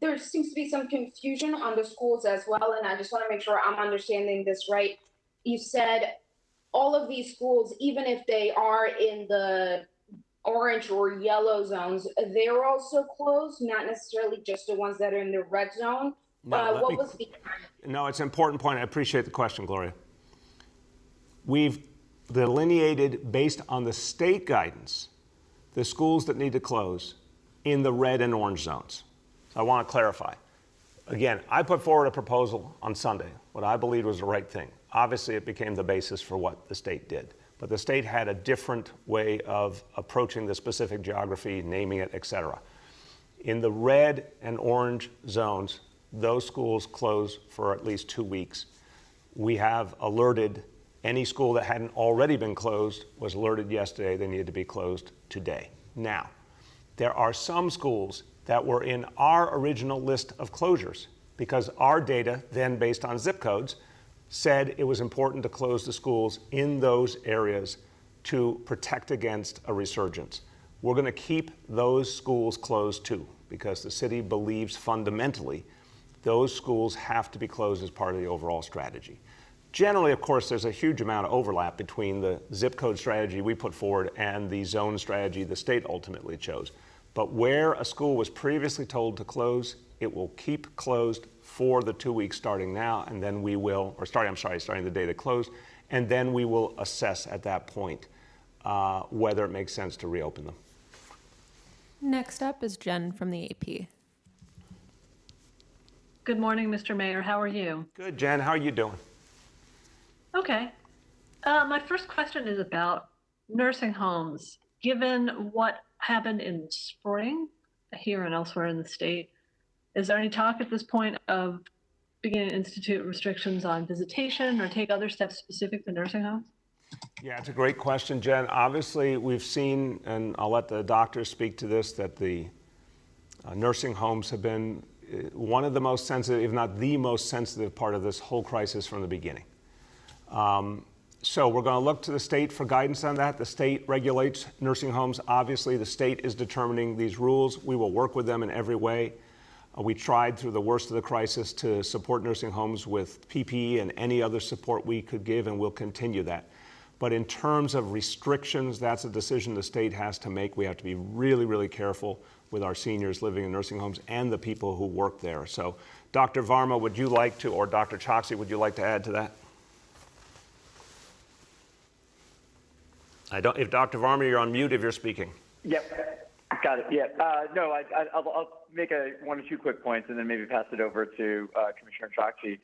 There seems to be some confusion on the schools as well, and I just want to make sure I'm understanding this right. You said all of these schools, even if they are in the orange or yellow zones, they're also closed, not necessarily just the ones that are in the red zone. No, it's an important point. I appreciate the question, Gloria. We've delineated, based on the state guidance, the schools that need to close in the red and orange zones. So I want to clarify. Again, I put forward a proposal on Sunday, what I believed was the right thing. Obviously, it became the basis for what the state did. But the state had a different way of approaching the specific geography, naming it, et cetera. In the red and orange zones, those schools close for at least 2 weeks. We have alerted any school that hadn't already been closed, was alerted yesterday, they needed to be closed today. Now, there are some schools that were in our original list of closures because our data, then based on zip codes, said it was important to close the schools in those areas to protect against a resurgence. We're going to keep those schools closed too because the city believes fundamentally those schools have to be closed as part of the overall strategy. Generally, of course, there's a huge amount of overlap between the zip code strategy we put forward and the zone strategy the state ultimately chose. But where a school was previously told to close, it will keep closed for the 2 weeks starting now, and then we will, starting the day they closed, and then we will assess at that point whether it makes sense to reopen them. Next up is Jen from the AP. Good morning, Mr. Mayor. How are you? Good, Jen. How are you doing? Okay. My first question is about nursing homes. Given what happened in the spring here and elsewhere in the state, is there any talk at this point of beginning to institute restrictions on visitation or take other steps specific to nursing homes? Yeah, it's a great question, Jen. Obviously, we've seen, and I'll let the doctors speak to this, that the nursing homes have been one of the most sensitive, if not the most sensitive part of this whole crisis from the beginning. So we're going to look to the state for guidance on that. The state regulates nursing homes. Obviously, the state is determining these rules. We will work with them in every way. We tried through the worst of the crisis to support nursing homes with PPE and any other support we could give, and we'll continue that. But in terms of restrictions, that's a decision the state has to make. We have to be really, really careful with our seniors living in nursing homes and the people who work there. So Dr. Varma, would you like to, or Dr. Choksi, would you like to add to that? If Dr. Varma, you're on mute if you're speaking. Yep, got it. Yeah, no, I'll make one or two quick points and then maybe pass it over to Commissioner Choksi.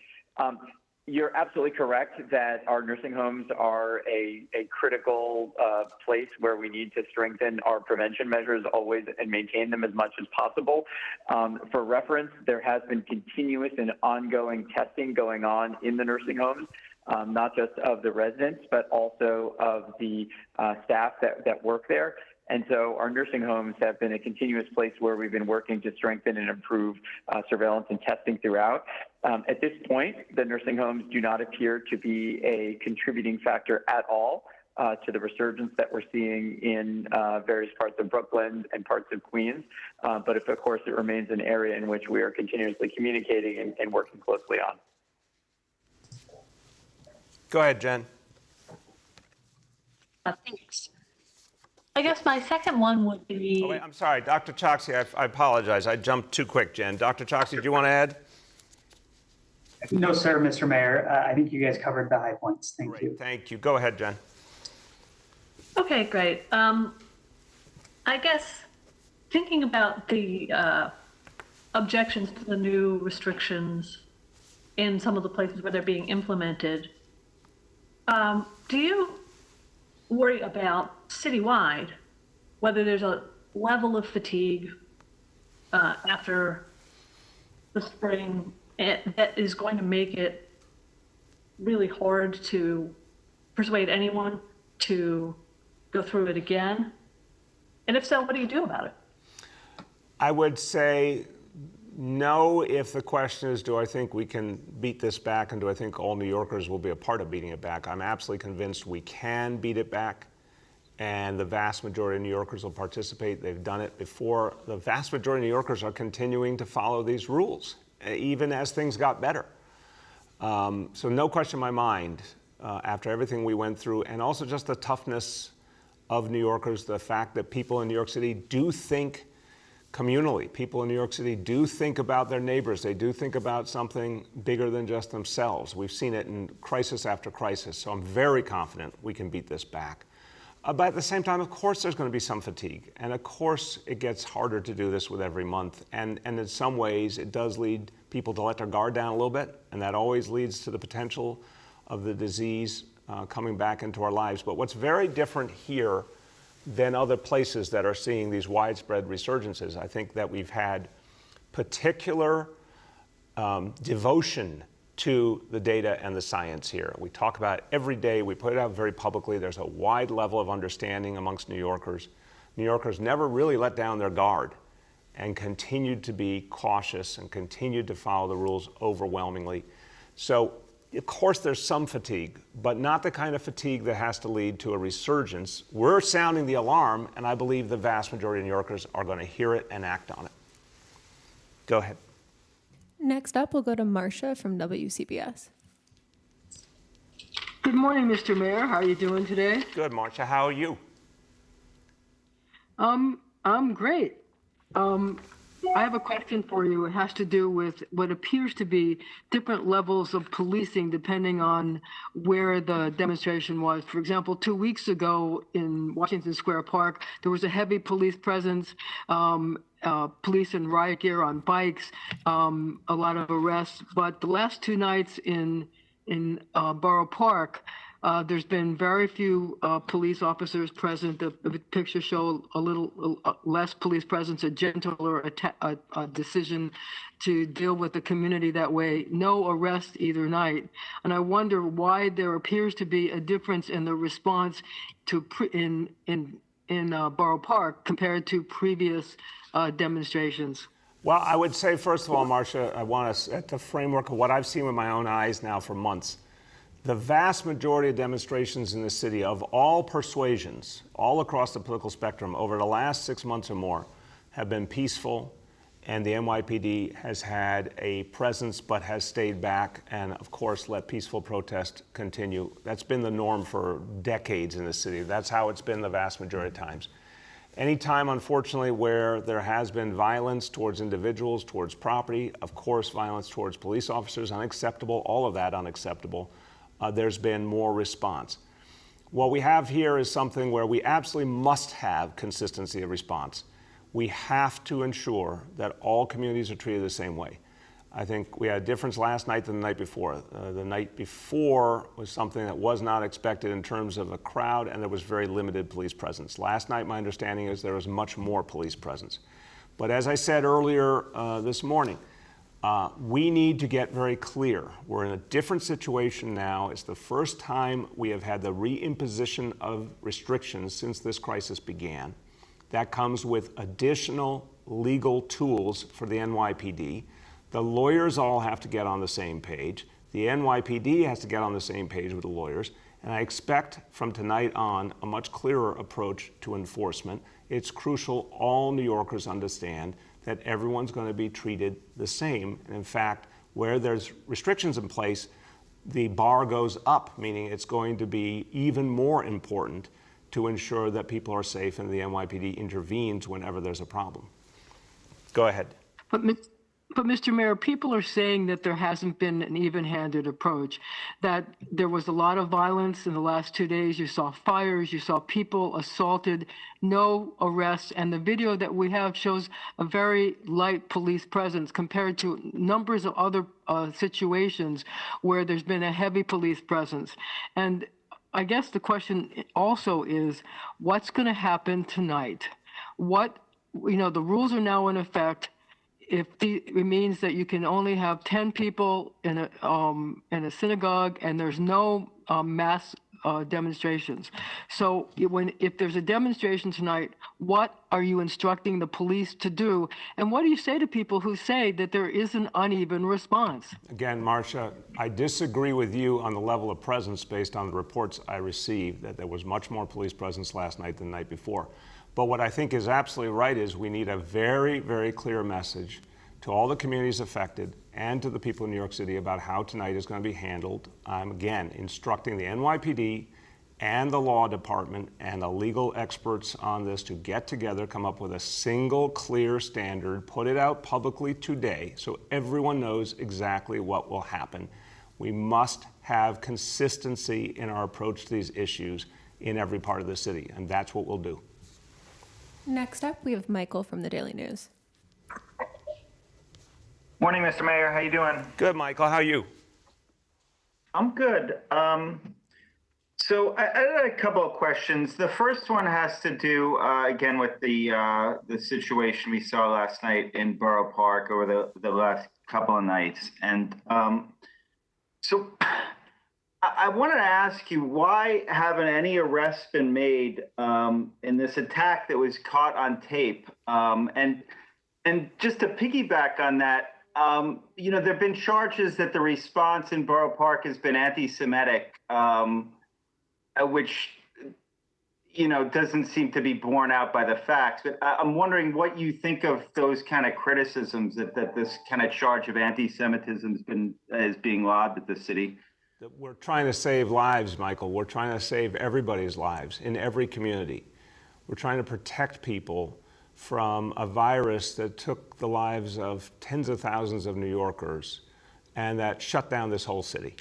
You're absolutely correct that our nursing homes are a critical place where we need to strengthen our prevention measures always and maintain them as much as possible. For reference, there has been continuous and ongoing testing going on in the nursing homes, not just of the residents, but also of the staff that work there. And so our nursing homes have been a continuous place where we've been working to strengthen and improve surveillance and testing throughout. At this point, the nursing homes do not appear to be a contributing factor at all to the resurgence that we're seeing in various parts of Brooklyn and parts of Queens. But of course, it remains an area in which we are continuously communicating and working closely on. Go ahead, Jen. Thanks. I guess my second one would be... Oh, wait, I'm sorry, Dr. Choksi, I apologize. I jumped too quick, Jen. Dr. Choksi, do you want to add? No, sir, Mr. Mayor. I think you guys covered the high points. Thank you. Thank you. Go ahead, Jen. Okay, great. I guess thinking about the objections to the new restrictions in some of the places where they're being implemented, do you worry about citywide whether there's a level of fatigue after the spring that is going to make it really hard to persuade anyone to go through it again? And if so, what do you do about it? I would say no if the question is, do I think we can beat this back, and do I think all New Yorkers will be a part of beating it back? I'm absolutely convinced we can beat it back, and the vast majority of New Yorkers will participate. They've done it before. The vast majority of New Yorkers are continuing to follow these rules, even as things got better. So no question in my mind, after everything we went through, and also just the toughness of New Yorkers, the fact that people in New York City do think communally. People in New York City do think about their neighbors. They do think about something bigger than just themselves. We've seen it in crisis after crisis, so I'm very confident we can beat this back. But at the same time, of course, there's going to be some fatigue. And of course, it gets harder to do this with every month. And in some ways, it does lead people to let their guard down a little bit. And that always leads to the potential of the disease coming back into our lives. But what's very different here than other places that are seeing these widespread resurgences, I think that we've had particular devotion to the data and the science here. We talk about it every day. We put it out very publicly. There's a wide level of understanding amongst New Yorkers. New Yorkers never really let down their guard and continued to be cautious and continued to follow the rules overwhelmingly. So, of course, there's some fatigue, but not the kind of fatigue that has to lead to a resurgence. We're sounding the alarm, and I believe the vast majority of New Yorkers are going to hear it and act on it. Go ahead. Next up, we'll go to Marcia from WCBS. Good morning, Mr. Mayor. How are you doing today? Good, Marcia. How are you? I'm great. I have a question for you. It has to do with what appears to be different levels of policing depending on where the demonstration was. For example, 2 weeks ago in Washington Square Park, there was a heavy police presence, police in riot gear on bikes, a lot of arrests. But the last 2 nights in Borough Park, there's been very few police officers present. The pictures show a little less police presence, a gentler decision to deal with the community that way. No arrests either night. And I wonder why there appears to be a difference in the response to in Borough Park compared to previous demonstrations. Well, I would say, first of all, Marcia, I want to set the framework of what I've seen with my own eyes now for months. The vast majority of demonstrations in the city of all persuasions, all across the political spectrum, over the last 6 months or more, have been peaceful, and the NYPD has had a presence but has stayed back and, of course, let peaceful protest continue. That's been the norm for decades in the city. That's how it's been the vast majority of times. Anytime, unfortunately, where there has been violence towards individuals, towards property, of course, violence towards police officers, unacceptable, all of that unacceptable. There's been more response. What we have here is something where we absolutely must have consistency of response. We have to ensure that all communities are treated the same way. I think we had a difference last night than the night before. The night before was something that was not expected in terms of a crowd, and there was very limited police presence. Last night, my understanding is there was much more police presence. But as I said earlier this morning, we need to get very clear. We're in a different situation now. It's the first time we have had the reimposition of restrictions since this crisis began. That comes with additional legal tools for the NYPD. The lawyers all have to get on the same page. The NYPD has to get on the same page with the lawyers. And I expect from tonight on a much clearer approach to enforcement. It's crucial all New Yorkers understand that everyone's going to be treated the same. And in fact, where there's restrictions in place, the bar goes up, meaning it's going to be even more important to ensure that people are safe and the NYPD intervenes whenever there's a problem. Go ahead. But Mr. Mayor, people are saying that there hasn't been an even-handed approach, that there was a lot of violence in the last 2 days. You saw fires, you saw people assaulted, no arrests, and the video that we have shows a very light police presence compared to numbers of other situations where there's been a heavy police presence. And I guess the question also is, what's going to happen tonight? The rules are now in effect. It means that you can only have 10 people in a synagogue, and there's no mass demonstrations. So if there's a demonstration tonight, what are you instructing the police to do? And what do you say to people who say that there is an uneven response? Again, Marcia, I disagree with you on the level of presence based on the reports I received, that there was much more police presence last night than the night before. But what I think is absolutely right is we need a very, very clear message to all the communities affected and to the people in New York City about how tonight is going to be handled. I'm, again, instructing the NYPD and the law department and the legal experts on this to get together, come up with a single clear standard, put it out publicly today so everyone knows exactly what will happen. We must have consistency in our approach to these issues in every part of the city, and that's what we'll do. Next up, we have Michael from the Daily News. Morning, Mr. Mayor. How you doing? Good, Michael. How are you? I'm good. So I had a couple of questions. The first one has to do, again, with the situation we saw last night in Borough Park over the last couple of nights. And so I wanted to ask you, why haven't any arrests been made in this attack that was caught on tape? And just to piggyback on that, there have been charges that the response in Borough Park has been anti-Semitic, which, doesn't seem to be borne out by the facts. But I'm wondering what you think of those kind of criticisms that this kind of charge of anti-Semitism is being lobbed at the city. We're trying to save lives, Michael. We're trying to save everybody's lives in every community. We're trying to protect people from a virus that took the lives of tens of thousands of New Yorkers and that shut down this whole city.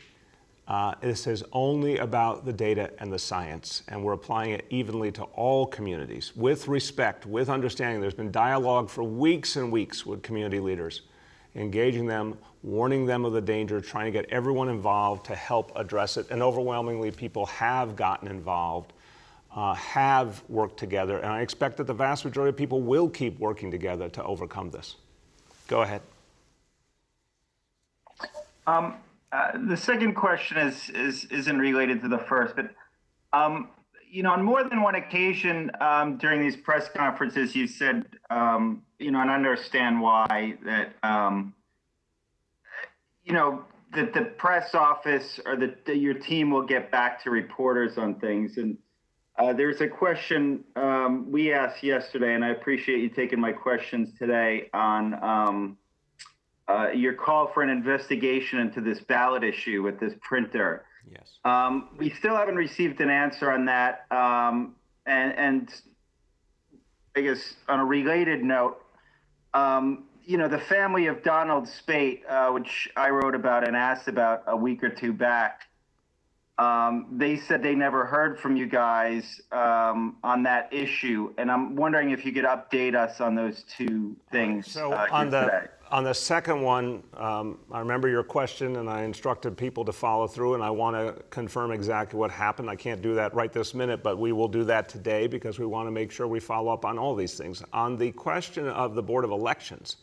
This is only about the data and the science, and we're applying it evenly to all communities with respect, with understanding. There's been dialogue for weeks and weeks with community leaders, engaging them, warning them of the danger, trying to get everyone involved to help address it. And overwhelmingly, people have gotten involved, have worked together. And I expect that the vast majority of people will keep working together to overcome this. Go ahead. The second question isn't related to the first, but on more than one occasion during these press conferences, you said, and I understand why, that that the press office or that your team will get back to reporters on things. And there's a question we asked yesterday, and I appreciate you taking my questions today on your call for an investigation into this ballot issue with this printer. Yes. We still haven't received an answer on that. And I guess on a related note, the family of Donald Spate, which I wrote about and asked about a week or two back, they said they never heard from you guys on that issue. And I'm wondering if you could update us on those two things. So On the second one, I remember your question, and I instructed people to follow through, and I want to confirm exactly what happened. I can't do that right this minute, but we will do that today because we want to make sure we follow up on all these things. On the question of the Board of Elections,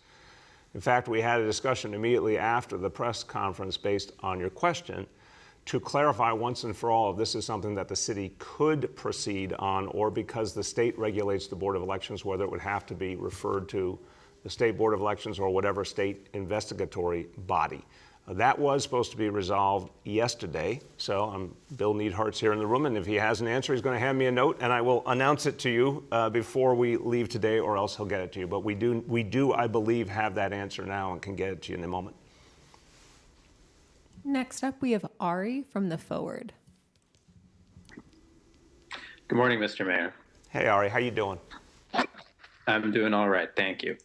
in fact, we had a discussion immediately after the press conference based on your question to clarify once and for all if this is something that the city could proceed on, or because the state regulates the Board of Elections, whether it would have to be referred to the State Board of Elections or whatever state investigatory body. That was supposed to be resolved yesterday. So Bill Neidhart's here in the room, and if he has an answer, he's going to hand me a note, and I will announce it to you before we leave today, or else he'll get it to you. But we do, I believe, have that answer now and can get it to you in a moment. Next up, we have Ari from The Forward. Good morning, Mr. Mayor. Hey, Ari, how you doing? I'm doing all right, thank you.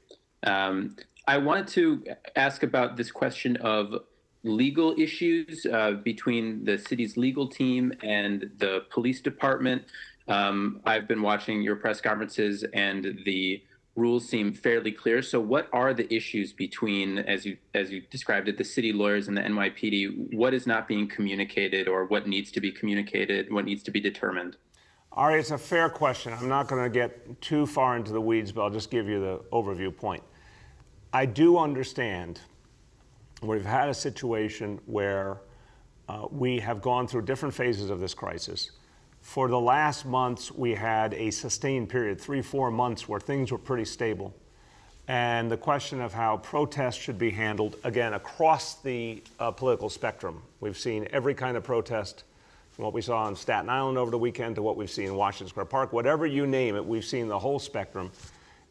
I wanted to ask about this question of legal issues between the city's legal team and the police department. I've been watching your press conferences, and the rules seem fairly clear. So what are the issues between, as you described it, the city lawyers and the NYPD? What is not being communicated, or what needs to be communicated, what needs to be determined? Ari, it's a fair question. I'm not going to get too far into the weeds, but I'll just give you the overview point. I do understand we've had a situation where we have gone through different phases of this crisis. For the last months, we had a sustained period, 3-4 months, where things were pretty stable. And the question of how protests should be handled, again, across the political spectrum. We've seen every kind of protest, from what we saw in Staten Island over the weekend to what we've seen in Washington Square Park. Whatever you name it, we've seen the whole spectrum.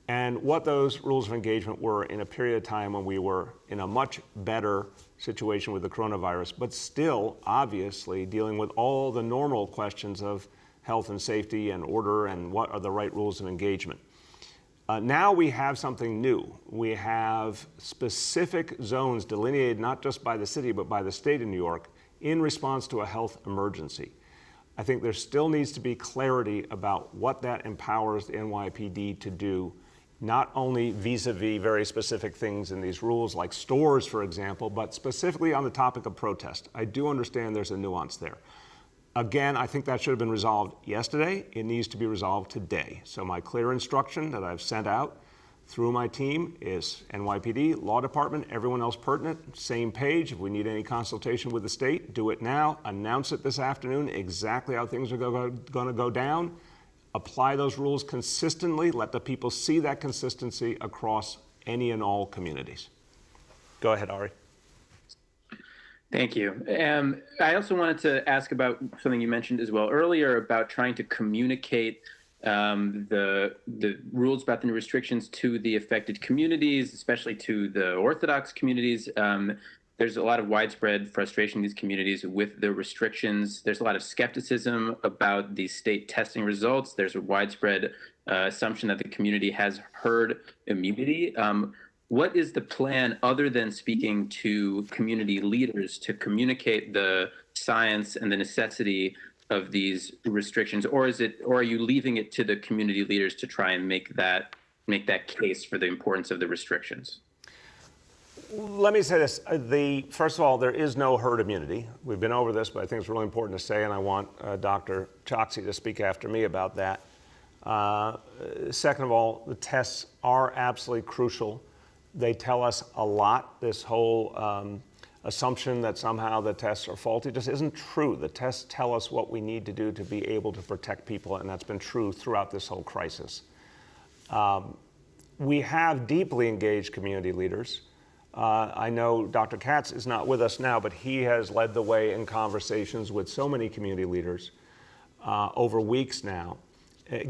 And what those rules of engagement were in a period of time when we were in a much better situation with the coronavirus, but still, obviously, dealing with all the normal questions of health and safety and order and what are the right rules of engagement. Now we have something new. We have specific zones delineated not just by the city, but by the state of New York in response to a health emergency. I think there still needs to be clarity about what that empowers the NYPD to do, not only vis-a-vis very specific things in these rules, like stores, for example, but specifically on the topic of protest. I do understand there's a nuance there. Again, I think that should have been resolved yesterday. It needs to be resolved today. So my clear instruction that I've sent out through my team is NYPD, Law Department, everyone else pertinent, same page. If we need any consultation with the state, do it now. Announce it this afternoon, exactly how things are going to go down. Apply those rules consistently. Let the people see that consistency across any and all communities. Go ahead, Ari. Thank you. I also wanted to ask about something you mentioned as well earlier about trying to communicate the rules about the new restrictions to the affected communities, especially to the Orthodox communities. There's a lot of widespread frustration in these communities with the restrictions. There's a lot of skepticism about the state testing results. There's a widespread assumption that the community has herd immunity. What is the plan other than speaking to community leaders to communicate the science and the necessity of these restrictions, or are you leaving it to the community leaders to try and make that case for the importance of the restrictions? Let me say this. First of all, there is no herd immunity. We've been over this, but I think it's really important to say, and I want Dr. Choksi to speak after me about that. Second of all, the tests are absolutely crucial. They tell us a lot. This whole assumption that somehow the tests are faulty just isn't true. The tests tell us what we need to do to be able to protect people, and that's been true throughout this whole crisis. We have deeply engaged community leaders. I know Dr. Katz is not with us now, but he has led the way in conversations with so many community leaders over weeks now,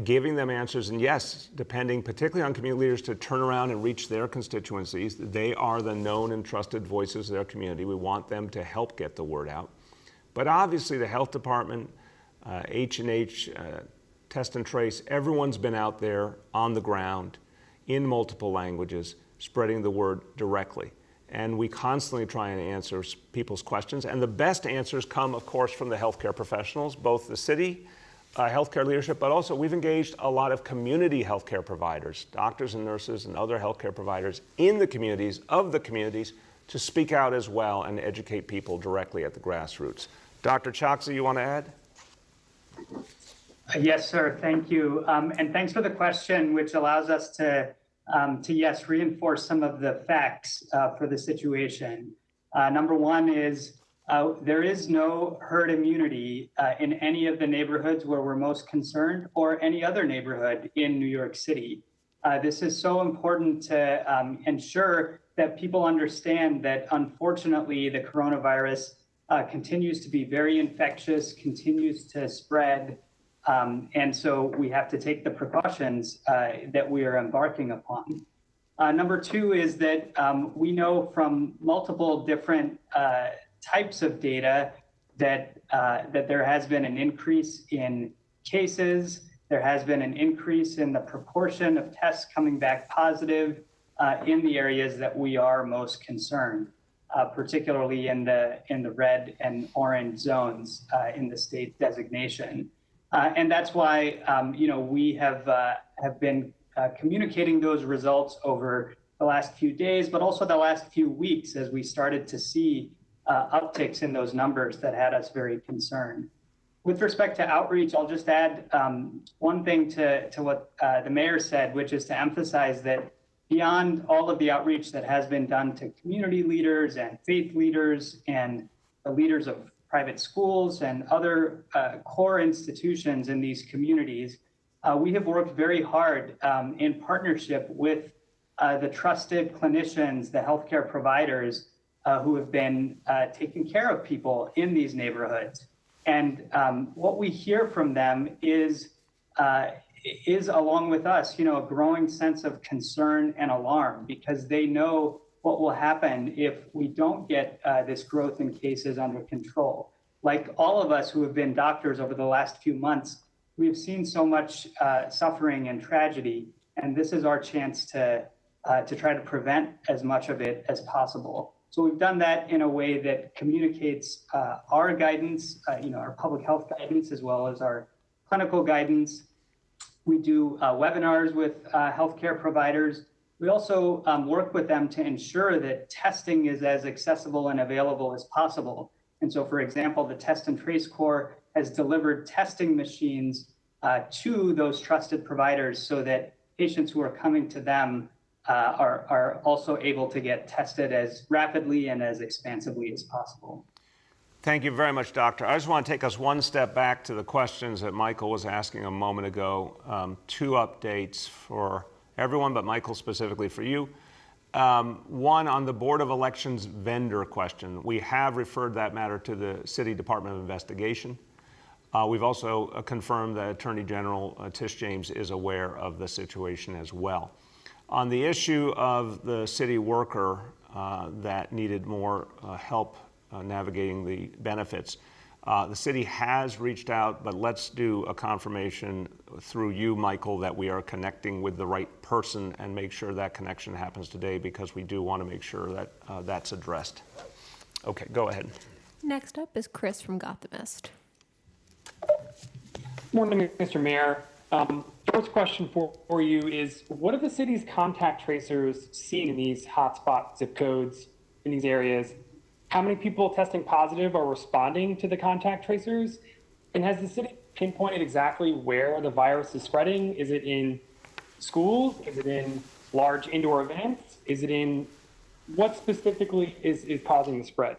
giving them answers. And yes, depending particularly on community leaders to turn around and reach their constituencies, they are the known and trusted voices of their community. We want them to help get the word out. But obviously the health department, H&H, Test and Trace, everyone's been out there on the ground in multiple languages, spreading the word directly. And we constantly try and answer people's questions. And the best answers come, of course, from the healthcare professionals, both the city healthcare leadership, but also we've engaged a lot of community healthcare providers, doctors and nurses and other healthcare providers in the communities, to speak out as well and educate people directly at the grassroots. Dr. Choksi, you want to add? Yes, sir. Thank you. And thanks for the question, which allows us to yes, reinforce some of the facts for the situation. Number one is there is no herd immunity in any of the neighborhoods where we're most concerned or any other neighborhood in New York City. This is so important to ensure that people understand that unfortunately the coronavirus continues to be very infectious, continues to spread. And so we have to take the precautions that we are embarking upon. Number two is that we know from multiple different types of data that there has been an increase in cases. There has been an increase in the proportion of tests coming back positive in the areas that we are most concerned, particularly in the red and orange zones in the state designation. And that's why we have been communicating those results over the last few days, but also the last few weeks as we started to see upticks in those numbers that had us very concerned. With respect to outreach, I'll just add one thing to what the mayor said, which is to emphasize that beyond all of the outreach that has been done to community leaders and faith leaders and the leaders of private schools and other core institutions in these communities, we have worked very hard in partnership with the trusted clinicians, the healthcare providers who have been taking care of people in these neighborhoods. And what we hear from them is along with us, a growing sense of concern and alarm, because they know what will happen if we don't get this growth in cases under control. Like all of us who have been doctors over the last few months, we've seen so much suffering and tragedy, and this is our chance to try to prevent as much of it as possible. So we've done that in a way that communicates our guidance, our public health guidance, as well as our clinical guidance. We do webinars with healthcare providers. We also work with them to ensure that testing is as accessible and available as possible. And so, for example, the Test and Trace Corps has delivered testing machines to those trusted providers so that patients who are coming to them are also able to get tested as rapidly and as expansively as possible. Thank you very much, Doctor. I just want to take us one step back to the questions that Michael was asking a moment ago. Two updates for everyone, but Michael, specifically for you. One, on the Board of Elections vendor question. We have referred that matter to the City Department of Investigation. We've also confirmed that Attorney General Tish James is aware of the situation as well. On the issue of the city worker that needed more help navigating the benefits, the city has reached out, but let's do a confirmation through you, Michael, that we are connecting with the right person and make sure that connection happens today, because we do want to make sure that that's addressed. Okay, go ahead. Next up is Chris from Gothamist. Morning, Mr. Mayor. First question for you is, what are the city's contact tracers seeing in these hotspot zip codes in these areas? How many people testing positive are responding to the contact tracers? And has the city pinpointed exactly where the virus is spreading? Is it in schools? Is it in large indoor events? Is it in what specifically is causing the spread?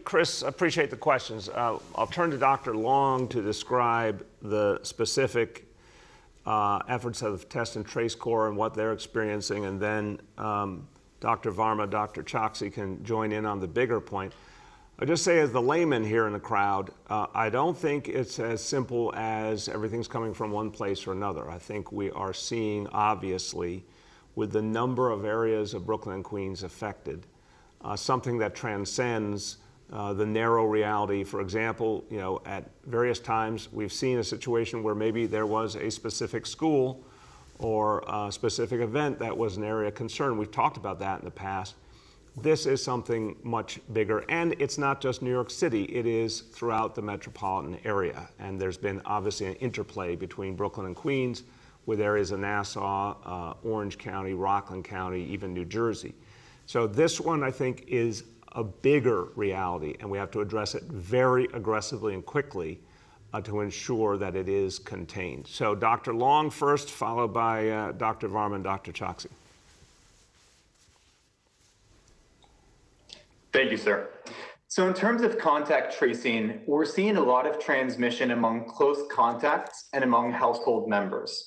Chris, appreciate the questions. I'll turn to Dr. Long to describe the specific efforts of Test and Trace Corps and what they're experiencing, and then Dr. Varma, Dr. Choksi can join in on the bigger point. I'll just say, as the layman here in the crowd, I don't think it's as simple as everything's coming from one place or another. I think we are seeing, obviously, with the number of areas of Brooklyn and Queens affected, something that transcends the narrow reality. For example, at various times we've seen a situation where maybe there was a specific school or a specific event that was an area of concern. We've talked about that in the past. this is something much bigger. And it's not just New York City, it is throughout the metropolitan area. And there's been obviously an interplay between Brooklyn and Queens, with areas of Nassau, Orange County, Rockland County, even New Jersey. So this one, I think, is a bigger reality, and we have to address it very aggressively and quickly to ensure that it is contained. So Dr. Long first, followed by Dr. Varma and Dr. Choksi. Thank you, sir. So in terms of contact tracing, we're seeing a lot of transmission among close contacts and among household members.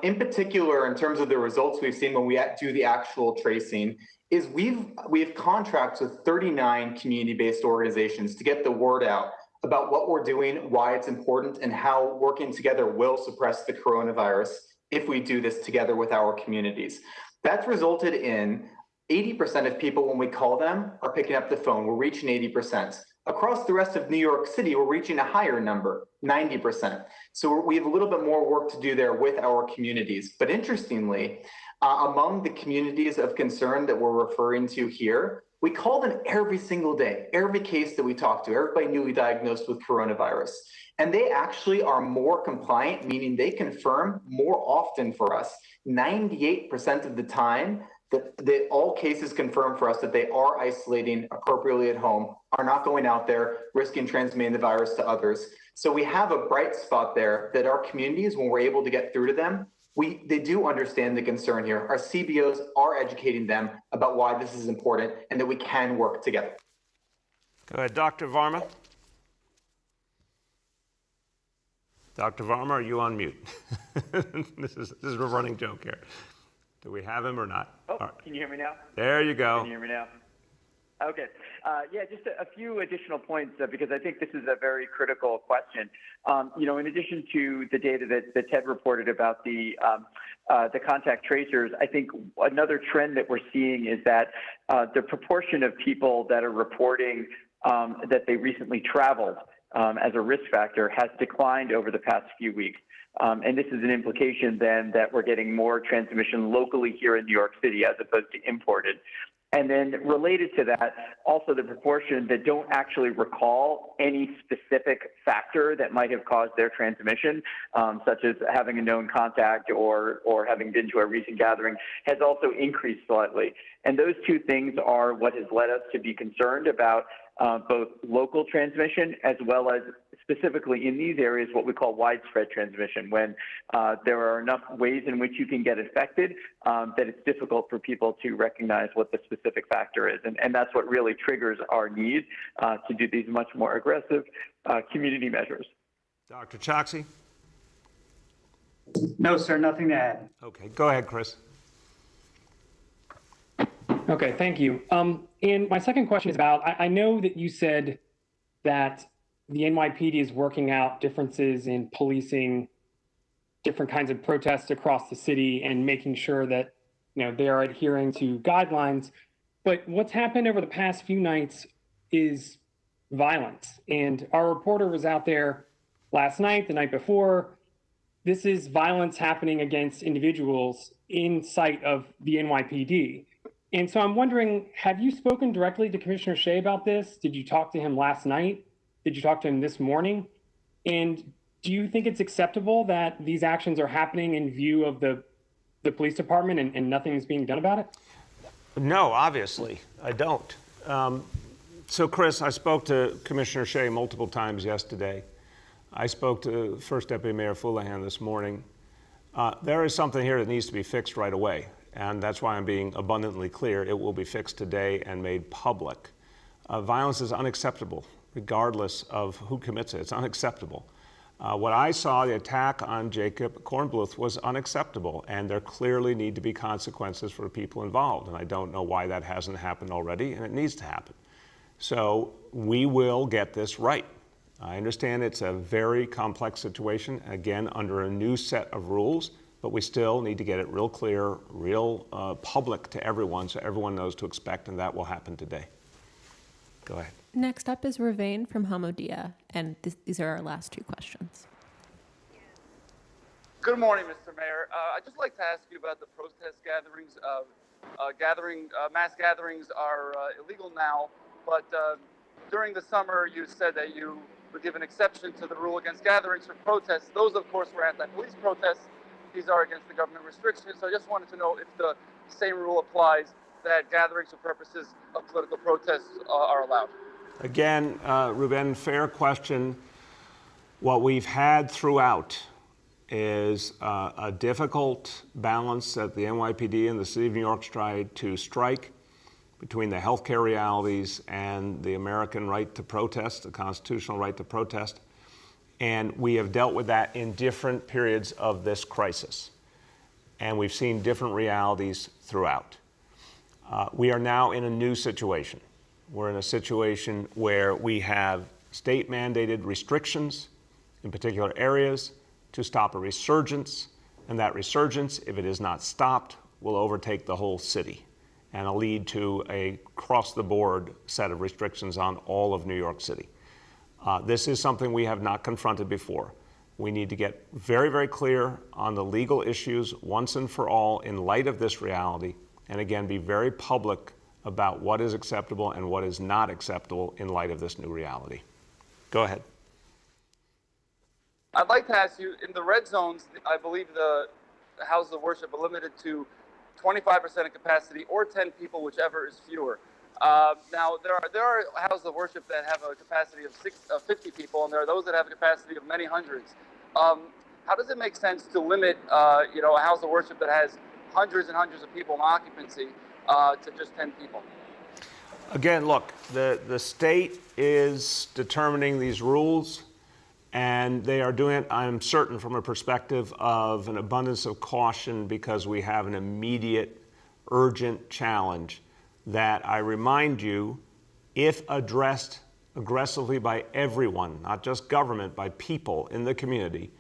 In particular, in terms of the results we've seen when we do the actual tracing, is we have contracts with 39 community-based organizations to get the word out about what we're doing, why it's important, and how working together will suppress the coronavirus if we do this together with our communities. That's resulted in 80% of people, when we call them, are picking up the phone. We're reaching 80%. Across the rest of New York City, we're reaching a higher number, 90%. So we have a little bit more work to do there with our communities. But interestingly, among the communities of concern that we're referring to here, we call them every single day, every case that we talk to, everybody newly diagnosed with coronavirus. And they actually are more compliant, meaning they confirm more often for us. 98% of the time, that all cases confirm for us that they are isolating appropriately at home, are not going out there risking transmitting the virus to others. So we have a bright spot there that our communities, when we're able to get through to them, they do understand the concern here. Our CBOs are educating them about why this is important and that we can work together. Go ahead, Dr. Varma. Dr. Varma, are you on mute? This is a running joke here. Do we have him or not? Oh, right. Can you hear me now? There you go. Can you hear me now? Okay. Yeah, just a few additional points because I think this is a very critical question. In addition to the data that Ted reported about the contact tracers, I think another trend that we're seeing is that the proportion of people that are reporting that they recently traveled as a risk factor has declined over the past few weeks. And this is an implication then that we're getting more transmission locally here in New York City as opposed to imported. And then related to that, also the proportion that don't actually recall any specific factor that might have caused their transmission, such as having a known contact or having been to a recent gathering, has also increased slightly. And those two things are what has led us to be concerned about both local transmission as well as specifically in these areas what we call widespread transmission, when there are enough ways in which you can get infected that it's difficult for people to recognize what the specific factor is. And that's what really triggers our need to do these much more aggressive community measures. Dr. Choksi? No, sir, nothing to add. Okay, go ahead, Chris. Okay, thank you. And my second question is about, I know that you said that the NYPD is working out differences in policing different kinds of protests across the city and making sure that, they are adhering to guidelines. But what's happened over the past few nights is violence. And our reporter was out there last night, the night before. This is violence happening against individuals in sight of the NYPD. And so I'm wondering, have you spoken directly to Commissioner Shea about this? Did you talk to him last night? Did you talk to him this morning? And do you think it's acceptable that these actions are happening in view of the police department and nothing is being done about it? No, obviously, I don't. So, Chris, I spoke to Commissioner Shea multiple times yesterday. I spoke to First Deputy Mayor Fullahan this morning. There is something here that needs to be fixed right away, and that's why I'm being abundantly clear. It will be fixed today and made public. Violence is unacceptable, regardless of who commits it. It's unacceptable. What I saw, the attack on Jacob Kornbluth, was unacceptable, and there clearly need to be consequences for the people involved, and I don't know why that hasn't happened already, and it needs to happen. So we will get this right. I understand it's a very complex situation, again, under a new set of rules, but we still need to get it real clear, real public to everyone, so everyone knows to expect, and that will happen today. Go ahead. Next up is Ravain from Hamodia, and these are our last two questions. Good morning, Mr. Mayor. I'd just like to ask you about the protest gatherings mass gatherings are illegal now, but during the summer you said that you would give an exception to the rule against gatherings for protests. Those, of course, were anti-police protests. These are against the government restrictions. So I just wanted to know if the same rule applies, that gatherings for purposes of political protests are allowed. Again, Ruben, fair question. What we've had throughout is a difficult balance that the NYPD and the City of New York tried to strike between the healthcare realities and the American right to protest, the constitutional right to protest. And we have dealt with that in different periods of this crisis. And we've seen different realities throughout. We are now in a new situation. We're in a situation where we have state-mandated restrictions in particular areas to stop a resurgence, and that resurgence, if it is not stopped, will overtake the whole city and it'll lead to a across-the-board set of restrictions on all of New York City. This is something we have not confronted before. We need to get very, very clear on the legal issues once and for all in light of this reality, and again, be very public about what is acceptable and what is not acceptable in light of this new reality. Go ahead. I'd like to ask you, in the red zones, I believe the houses of worship are limited to 25% of capacity or 10 people, whichever is fewer. Now, there are houses of worship that have a capacity of 50 people, and there are those that have a capacity of many hundreds. How does it make sense to limit, a house of worship that has hundreds and hundreds of people in occupancy to just 10 people? Again, look, the state is determining these rules, and they are doing it, I'm certain, from a perspective of an abundance of caution because we have an immediate, urgent challenge that, I remind you, if addressed aggressively by everyone, not just government, by people in the community,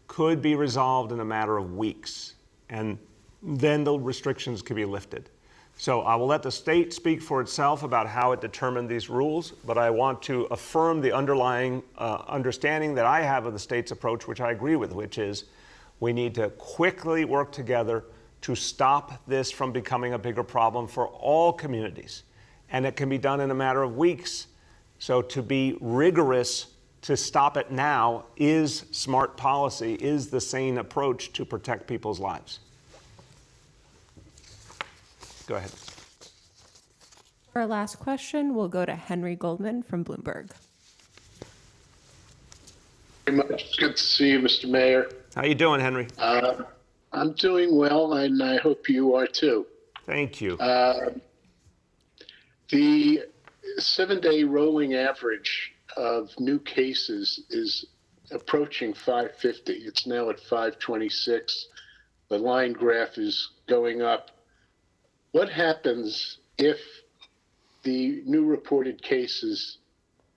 could be resolved in a matter of weeks, and then the restrictions could be lifted. So I will let the state speak for itself about how it determined these rules, but I want to affirm the underlying understanding that I have of the state's approach, which I agree with, which is we need to quickly work together to stop this from becoming a bigger problem for all communities. And it can be done in a matter of weeks. So to be rigorous to stop it now is smart policy, is the sane approach to protect people's lives. Go ahead. For our last question, we'll go to Henry Goldman from Bloomberg. Very much. Good to see you, Mr. Mayor. How you doing, Henry? I'm doing well, and I hope you are too. Thank you. The 7-day rolling average of new cases is approaching 550. It's now at 526. The line graph is going up. What happens if the new reported cases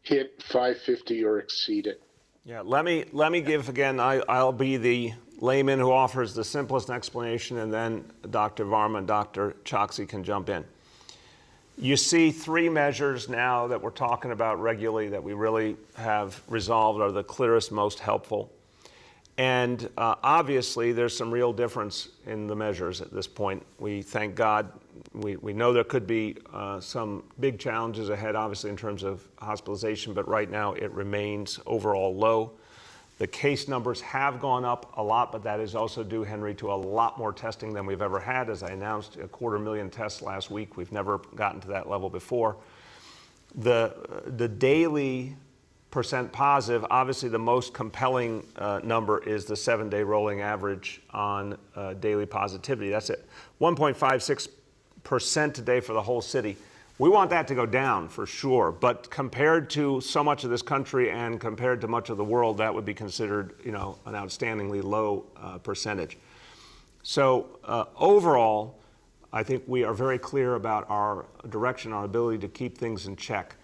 hit 550 or exceed it? Yeah, let me give again, I'll be the layman who offers the simplest explanation, and then Dr. Varma and Dr. Choksi can jump in. You see three measures now that we're talking about regularly that we really have resolved are the clearest, most helpful. And obviously, there's some real difference in the measures at this point. We thank God. We know there could be some big challenges ahead, obviously, in terms of hospitalization, but right now it remains overall low. The case numbers have gone up a lot, but that is also due, Henry, to a lot more testing than we've ever had. As I announced, 250,000 tests last week. We've never gotten to that level before. The daily percent positive, obviously the most compelling number is the 7-day rolling average on daily positivity. That's it, 1.56% today for the whole city. We want that to go down for sure, but compared to so much of this country and compared to much of the world, that would be considered, an outstandingly low percentage. So overall, I think we are very clear about our direction, our ability to keep things in check.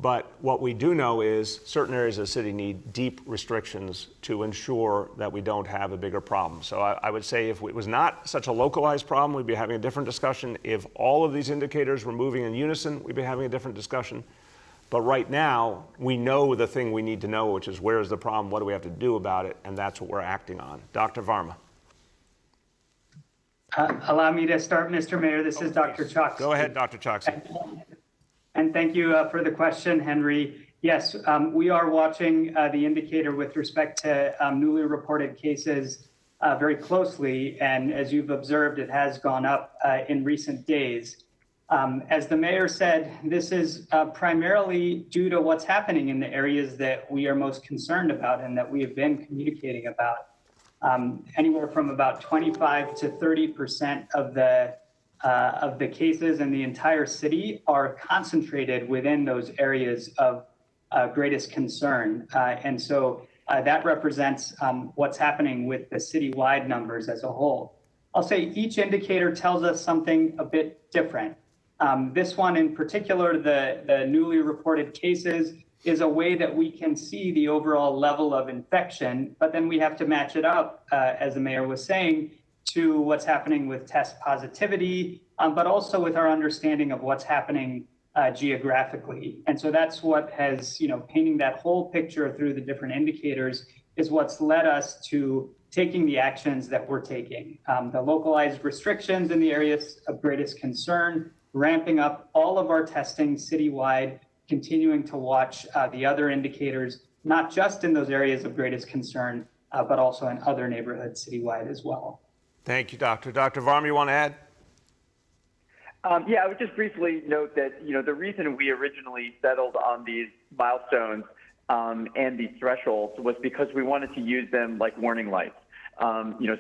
But what we do know is certain areas of the city need deep restrictions to ensure that we don't have a bigger problem. So I would say if it was not such a localized problem, we'd be having a different discussion. If all of these indicators were moving in unison, we'd be having a different discussion. But right now, we know the thing we need to know, which is where's the problem, what do we have to do about it, and that's what we're acting on. Dr. Varma. Allow me to start, Mr. Mayor. This is Dr. Choksi. Go ahead, Dr. Choksi. And thank you for the question, Henry. Yes, we are watching the indicator with respect to newly reported cases very closely. And as you've observed, it has gone up in recent days. As the mayor said, this is primarily due to what's happening in the areas that we are most concerned about and that we have been communicating about. Anywhere from about 25 to 30% of the cases in the entire city are concentrated within those areas of greatest concern. And so that represents what's happening with the citywide numbers as a whole. I'll say each indicator tells us something a bit different. This one in particular, the newly reported cases, is a way that we can see the overall level of infection, but then we have to match it up, as the mayor was saying, to what's happening with test positivity, but also with our understanding of what's happening geographically. And so that's what has, painting that whole picture through the different indicators is what's led us to taking the actions that we're taking. The localized restrictions in the areas of greatest concern, ramping up all of our testing citywide, continuing to watch the other indicators, not just in those areas of greatest concern, but also in other neighborhoods citywide as well. Thank you, Doctor. Dr. Varma, you want to add? Yeah, I would just briefly note that, the reason we originally settled on these milestones and these thresholds was because we wanted to use them like warning lights,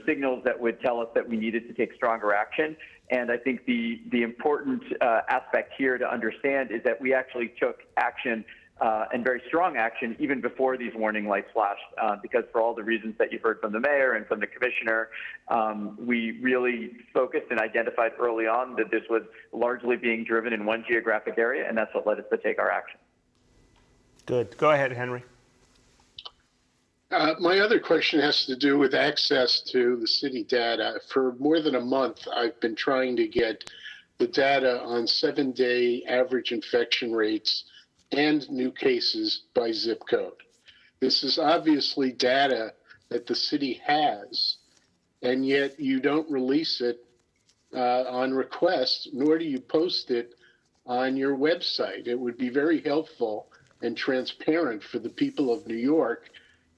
signals that would tell us that we needed to take stronger action. And I think the important aspect here to understand is that we actually took action and very strong action even before these warning lights flashed, because for all the reasons that you've heard from the mayor and from the commissioner, we really focused and identified early on that this was largely being driven in one geographic area, and that's what led us to take our action. Good. Go ahead, Henry. My other question has to do with access to the city data. For more than a month, I've been trying to get the data on 7-day average infection rates and new cases by zip code. This is obviously data that the city has, and yet you don't release it on request, nor do you post it on your website. It would be very helpful and transparent for the people of New York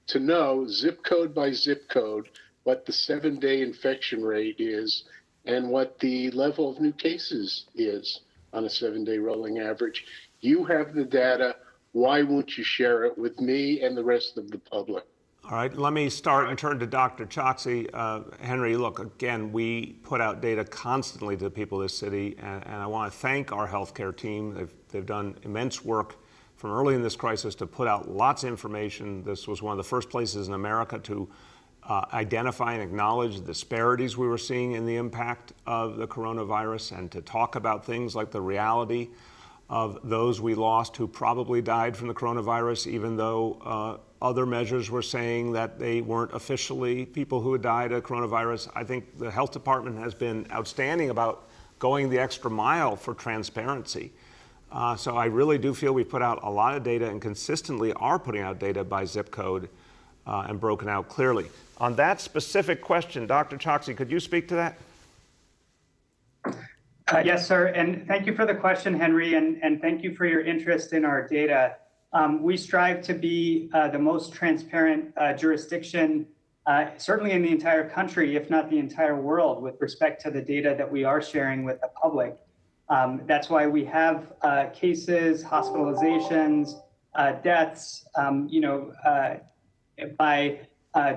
to know zip code by zip code what the 7-day infection rate is and what the level of new cases is on a 7-day rolling average. You have the data. Why won't you share it with me and the rest of the public? All right, let me start and turn to Dr. Choksi. Henry, look, again, we put out data constantly to the people of this city, and I want to thank our healthcare team. They've done immense work from early in this crisis to put out lots of information. This was one of the first places in America to identify and acknowledge the disparities we were seeing in the impact of the coronavirus and to talk about things like the reality of those we lost who probably died from the coronavirus, even though other measures were saying that they weren't officially people who had died of coronavirus. I think the health department has been outstanding about going the extra mile for transparency. So I really do feel we put out a lot of data and consistently are putting out data by zip code and broken out clearly. On that specific question, Dr. Choksi, could you speak to that? Yes, sir. And thank you for the question, Henry, and thank you for your interest in our data. We strive to be the most transparent jurisdiction, certainly in the entire country, if not the entire world, with respect to the data that we are sharing with the public. That's why we have cases, hospitalizations, deaths, by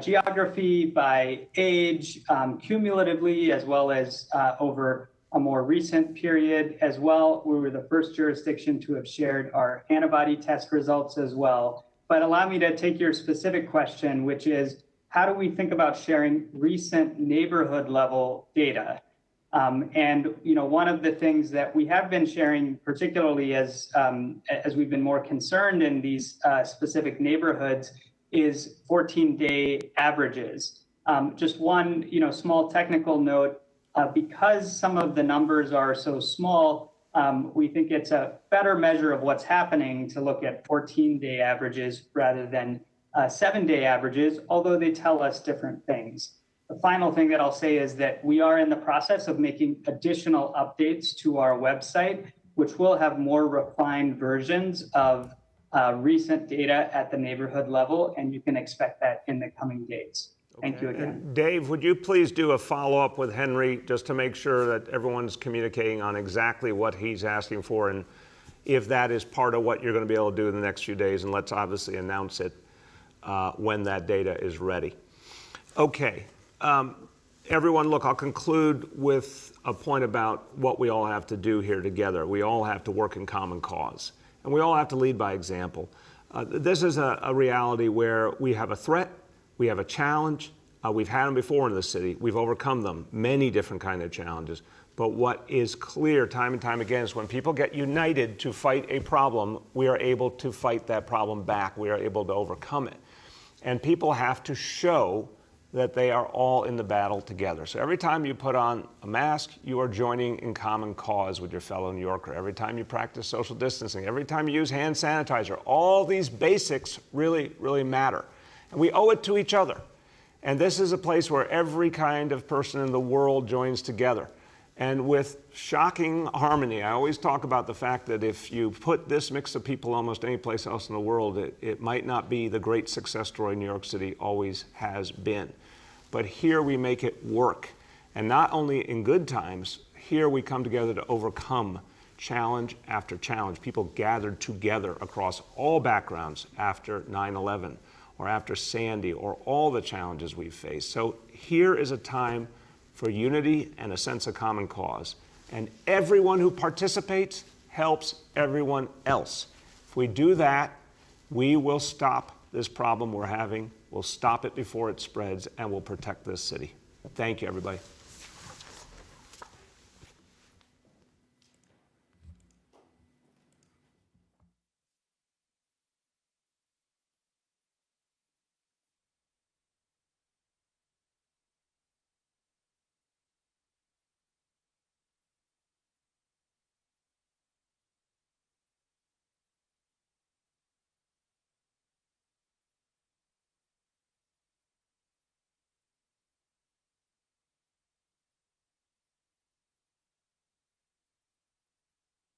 geography, by age, cumulatively, as well as over a more recent period as well. We were the first jurisdiction to have shared our antibody test results as well. But allow me to take your specific question, which is, how do we think about sharing recent neighborhood level data? And one of the things that we have been sharing, particularly as we've been more concerned in these specific neighborhoods, is 14-day averages. Just one, small technical note. Because some of the numbers are so small, we think it's a better measure of what's happening to look at 14-day averages rather than 7-day averages, although they tell us different things. the final thing that I'll say is that we are in the process of making additional updates to our website, which will have more refined versions of recent data at the neighborhood level, and you can expect that in the coming days. Thank you again. And Dave, would you please do a follow-up with Henry just to make sure that everyone's communicating on exactly what he's asking for, and if that is part of what you're going to be able to do in the next few days, and let's obviously announce it when that data is ready. Okay, everyone, look, I'll conclude with a point about what we all have to do here together. We all have to work in common cause, and we all have to lead by example. This is a reality where we have a threat, we have a challenge. We've had them before in the city. We've overcome them, many different kind of challenges. But what is clear time and time again is when people get united to fight a problem, we are able to fight that problem back. We are able to overcome it. And people have to show that they are all in the battle together. So every time you put on a mask, you are joining in common cause with your fellow New Yorker. Every time you practice social distancing, every time you use hand sanitizer, all these basics really, really matter. And we owe it to each other. And this is a place where every kind of person in the world joins together. And with shocking harmony, I always talk about the fact that if you put this mix of people almost any place else in the world, it might not be the great success story New York City always has been. But here we make it work. And not only in good times, here we come together to overcome challenge after challenge. People gathered together across all backgrounds after 9/11 or after Sandy or all the challenges we've faced. So here is a time for unity and a sense of common cause. And everyone who participates helps everyone else. If we do that, we will stop this problem we're having, we'll stop it before it spreads, and we'll protect this city. Thank you, everybody.